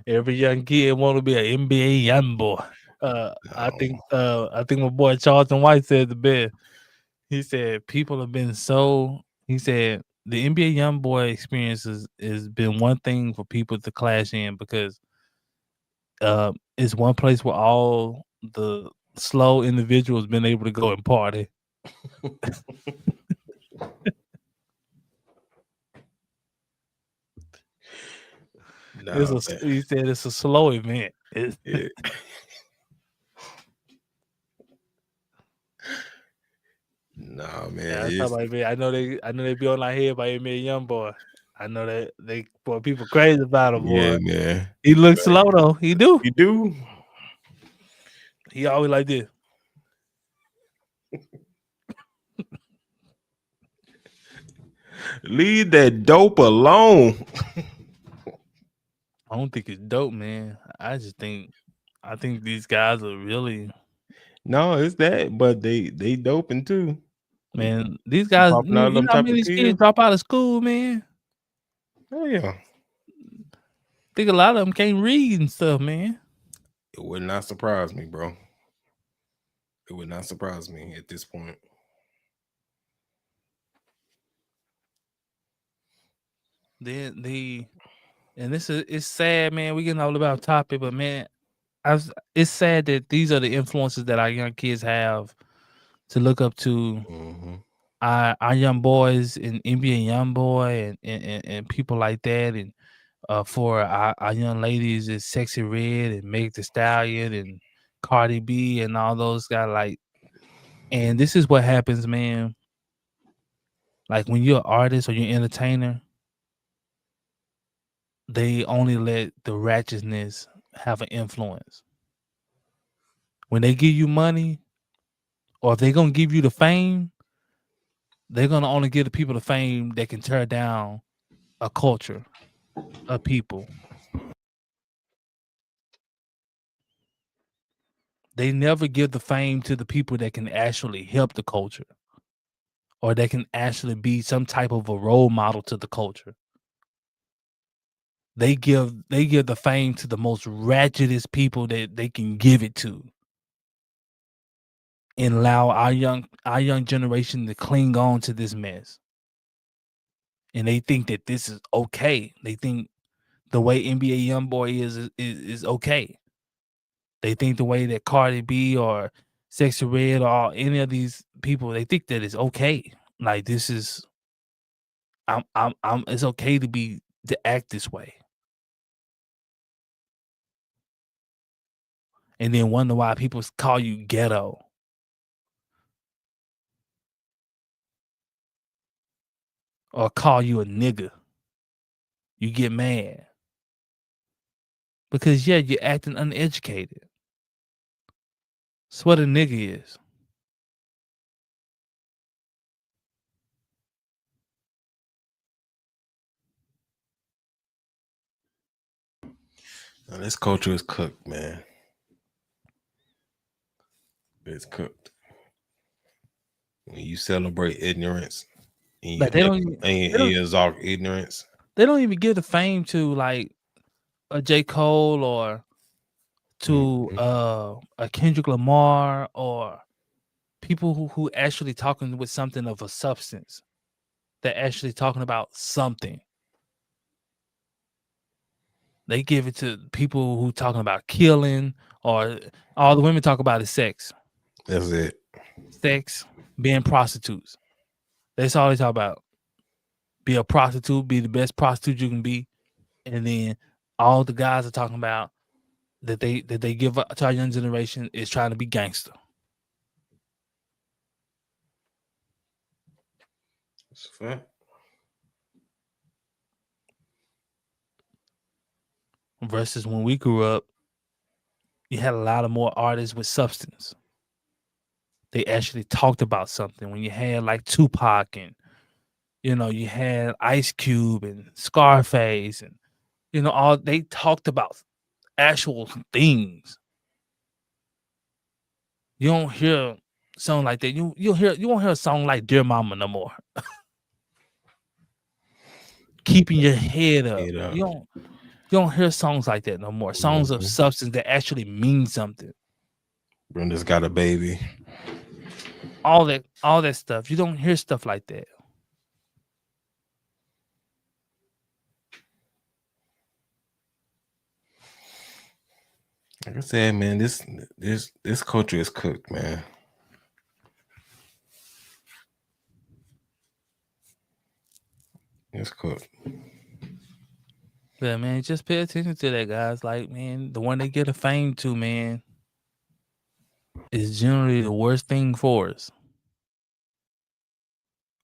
Every young kid want to be an NBA young boy. I think my boy Charlton White said the best. He said people have been he said the NBA young boy experience has been one thing for people to clash in because it's one place where all the slow individuals been able to go and party. He said it's a slow event. Nah, man. Yeah, I know they be on our head by NBA young boy. I know that people crazy about him, boy. Yeah, man. He looks slow though. He do. He do. He always like this. Leave that dope alone. I don't think it's dope, man. I think these guys are really. No, it's that, but they doping too. Man, these guys, you know how many kids drop out of school, man? Oh yeah. I think a lot of them can't read and stuff, man. It would not surprise me, bro. It would not surprise me at this point. And it's sad, man. We getting all about topic, but man, it's sad that these are the influences that our young kids have to look up to. Mm-hmm. Our young boys and NBA young boy and people like that, and for our young ladies is Sexy Red and Meg Thee Stallion and Cardi B and all those guys. Like, and this is what happens, man. Like when you're an artist or you're an entertainer, they only let the ratchetness have an influence. When they give you money, or if they're gonna give you the fame, they're gonna only give the people the fame that can tear down a culture, a people. They never give the fame to the people that can actually help the culture, or that can actually be some type of a role model to the culture. They give the fame to the most ratchetest people that they can give it to, and allow our young generation to cling on to this mess. And they think that this is okay. They think the way NBA YoungBoy is okay. They think the way that Cardi B or Sexy Red or any of these people, they think that it's okay. Like this is, it's okay to act this way. And then wonder why people call you ghetto. Or call you a nigga. You get mad. Because yeah, you're acting uneducated. That's what a nigga is. Now, this culture is cooked, man. It's cooked. When you celebrate ignorance, and you exalt ignorance, they don't even give the fame to like a J. Cole or to a Kendrick Lamar or people who actually talking with something of a substance. They're actually talking about something. They give it to people who talking about killing, or all the women talk about is sex. That's it. Sex, being prostitutes. That's all they talk about. Be a prostitute, be the best prostitute you can be. And then all the guys are talking about that they give up to our young generation is trying to be gangster. That's a fact. Versus when we grew up, you had a lot of more artists with substance. They actually talked about something. When you had like Tupac and, you had Ice Cube and Scarface and, all they talked about actual things. You don't hear song like that. You won't hear a song like Dear Mama no more. Keeping your head up. Head up. You don't hear songs like that no more. Songs of substance that actually mean something. Brenda's got a baby. All that stuff. You don't hear stuff like that. Like I said, man, this culture is cooked, man. It's cooked. Yeah, man, just pay attention to that, guys. Like, man, the one they get a fame to, man, is generally the worst thing for us.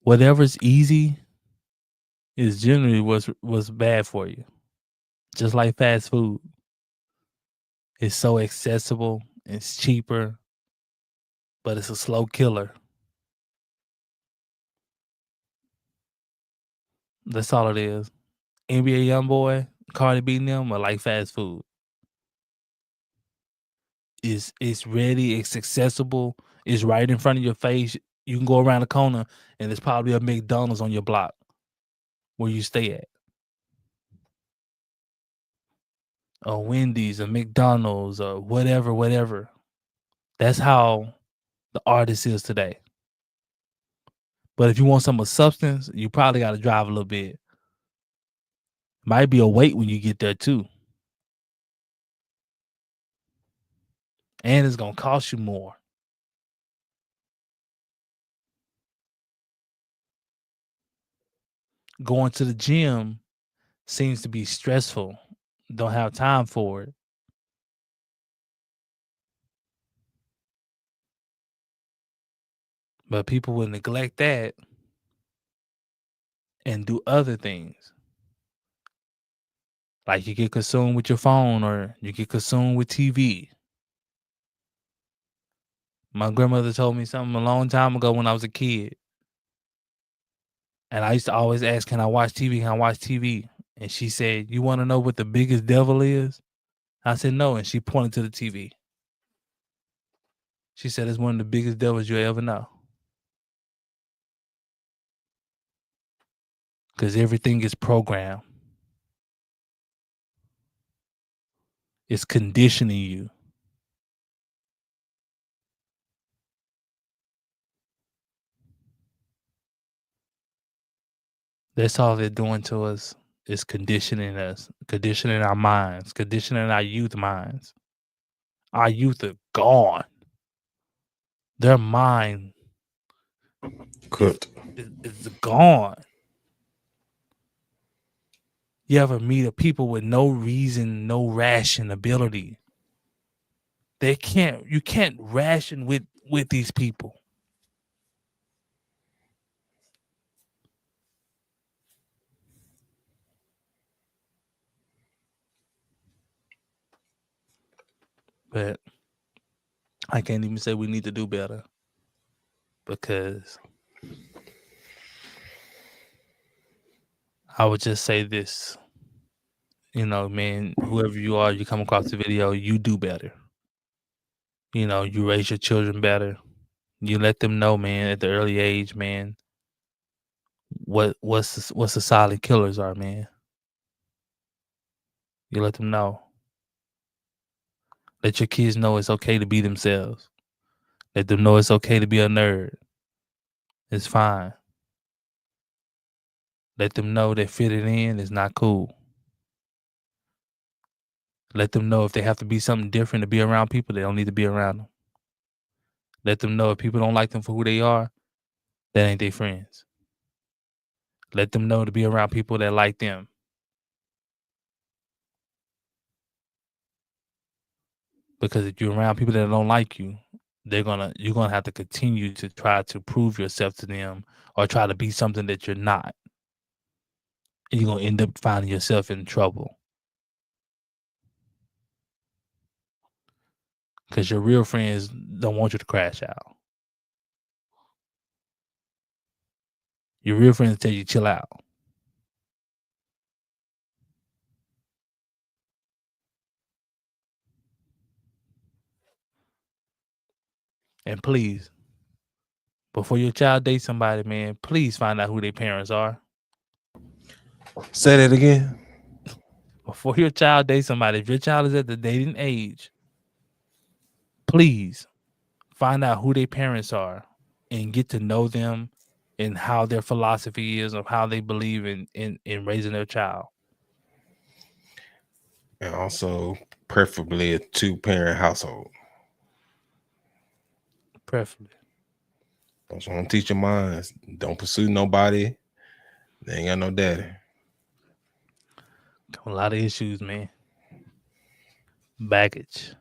Whatever's easy is generally what's bad for you. Just like fast food. It's so accessible, it's cheaper, but it's a slow killer. That's all it is. NBA YoungBoy, Cardi B and them are like fast food. It's ready, it's accessible, it's right in front of your face. You can go around the corner and there's probably a McDonald's on your block where you stay at. Or Wendy's or McDonald's or whatever. That's how the artist is today. But if you want some of substance, you probably got to drive a little bit. Might be a wait when you get there too. And it's going to cost you more. Going to the gym seems to be stressful. Don't have time for it. But people will neglect that and do other things. Like you get consumed with your phone or you get consumed with TV. My grandmother told me something a long time ago when I was a kid. And I used to always ask, can I watch TV? Can I watch TV? And she said, you want to know what the biggest devil is? I said, no. And she pointed to the TV. She said, it's one of the biggest devils you ever know. Because everything is programmed. It's conditioning you. That's all they're doing to us is conditioning us, conditioning our minds, conditioning our youth minds. Our youth are gone. Their mind Cooked. is gone. You ever meet a people with no reason, no ration ability? You can't ration with these people. But I can't even say we need to do better because I would just say this. You know, man, whoever you are, you come across the video, you do better. You know, you raise your children better. You let them know, man, at the early age, man, what the silent killers are, man. You let them know. Let your kids know it's okay to be themselves. Let them know it's okay to be a nerd. It's fine. Let them know that fitting in is not cool. Let them know if they have to be something different to be around people, they don't need to be around them. Let them know if people don't like them for who they are, that ain't their friends. Let them know to be around people that like them. Because if you're around people that don't like you, you're gonna have to continue to try to prove yourself to them or try to be something that you're not. And you're gonna end up finding yourself in trouble. Because your real friends don't want you to crash out. Your real friends tell you chill out. And please, before your child dates somebody, man, please find out who their parents are. Say that again. Before your child dates somebody, if your child is at the dating age, please find out who their parents are and get to know them and how their philosophy is of how they believe in raising their child. And also, preferably a 2-parent household. Preferably. Don't want to teach your minds. Don't pursue nobody. They ain't got no daddy. A lot of issues, man. Baggage.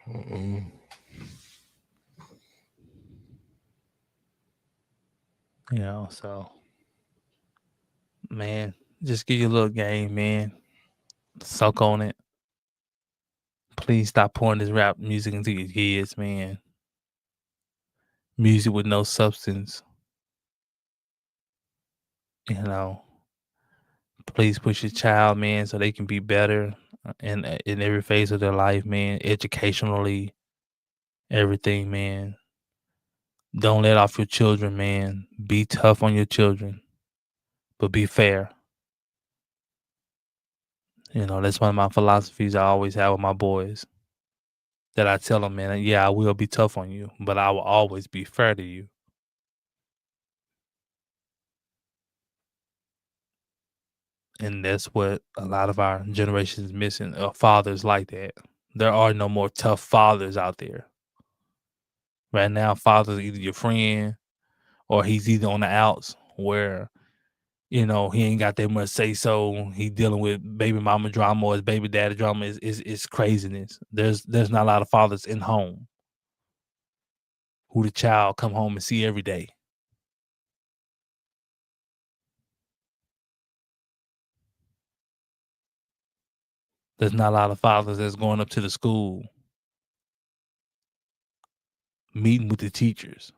Mm-mm. You know, so man, just give you a little game, man. Suck on it. Please stop pouring this rap music into your kids, man. Music with no substance. You know, please push your child, man, so they can be better in every phase of their life, man. Educationally, everything, man. Don't let off your children, man. Be tough on your children, but be fair. You know, that's one of my philosophies I always have with my boys. That I tell them, man, yeah, I will be tough on you, but I will always be fair to you. And that's what a lot of our generation is missing. Fathers like that. There are no more tough fathers out there. Right now, father's either your friend or he's either on the outs where, you know, he ain't got that much say so. He dealing with baby mama drama or his baby daddy drama is craziness. There's not a lot of fathers in home who the child come home and see every day. There's not a lot of fathers that's going up to the school, meeting with the teachers.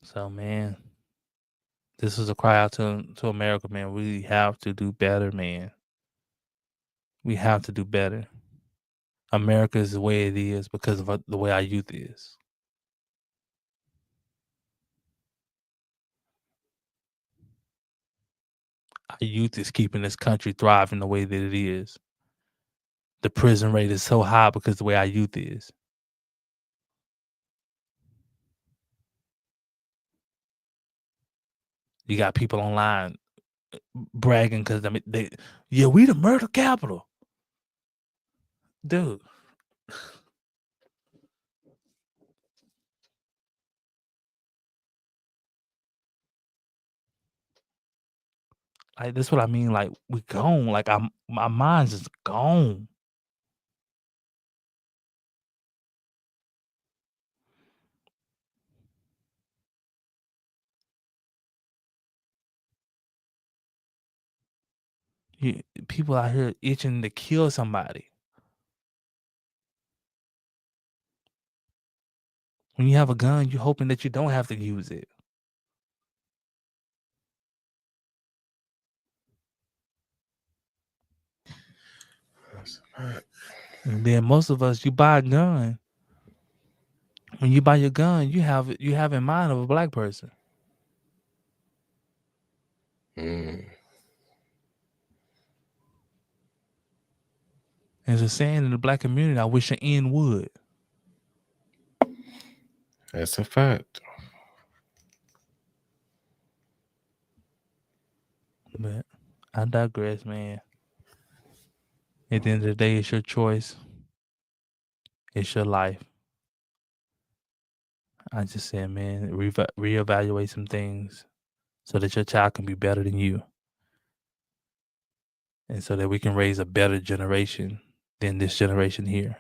So, man, this is a cry out to America, man. We have to do better, man. We have to do better. America is the way it is because of the way our youth is. Our youth is keeping this country thriving the way that it is. The prison rate is so high because of the way our youth is. You got people online bragging because we the murder capital. Dude. Like, that's what I mean. Like, we gone. Like, my mind's just gone. People out here itching to kill somebody. When you have a gun, you're hoping that you don't have to use it. And then most of us, you buy a gun. When you buy your gun, you have in mind of a black person. There's a saying in the black community, I wish an end would. That's a fact. But I digress, man. At the end of the day, it's your choice. It's your life. I just said, man, reevaluate some things so that your child can be better than you. And so that we can raise a better generation than this generation here.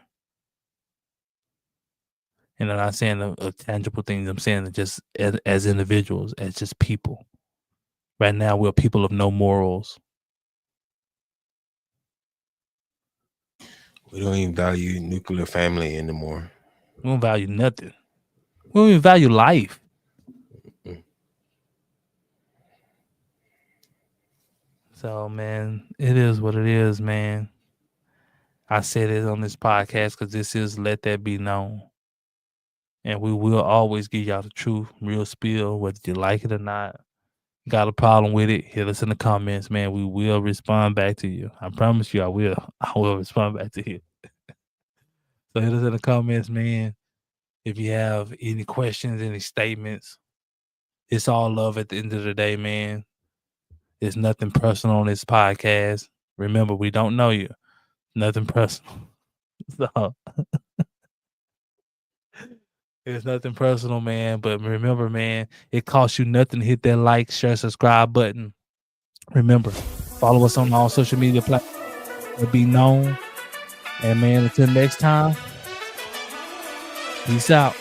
And I'm not saying of tangible things. I'm saying that just as individuals, as just people. Right now, we're people of no morals. We don't even value nuclear family anymore. We don't value nothing. We don't even value life. So, man, it is what it is, man. I said it on this podcast because this is Let That Be Known. And we will always give y'all the truth, real spill, whether you like it or not. Got a problem with it, hit us in the comments, man. We will respond back to you. I promise you I will. I will respond back to you. So hit us in the comments, man. If you have any questions, any statements, it's all love at the end of the day, man. It's nothing personal on this podcast. Remember, we don't know you. Nothing personal. So it's nothing personal, man. But remember, man, it costs you nothing to hit that like, share, subscribe button. Remember, follow us on all social media platforms to be known. And man, until next time, peace out.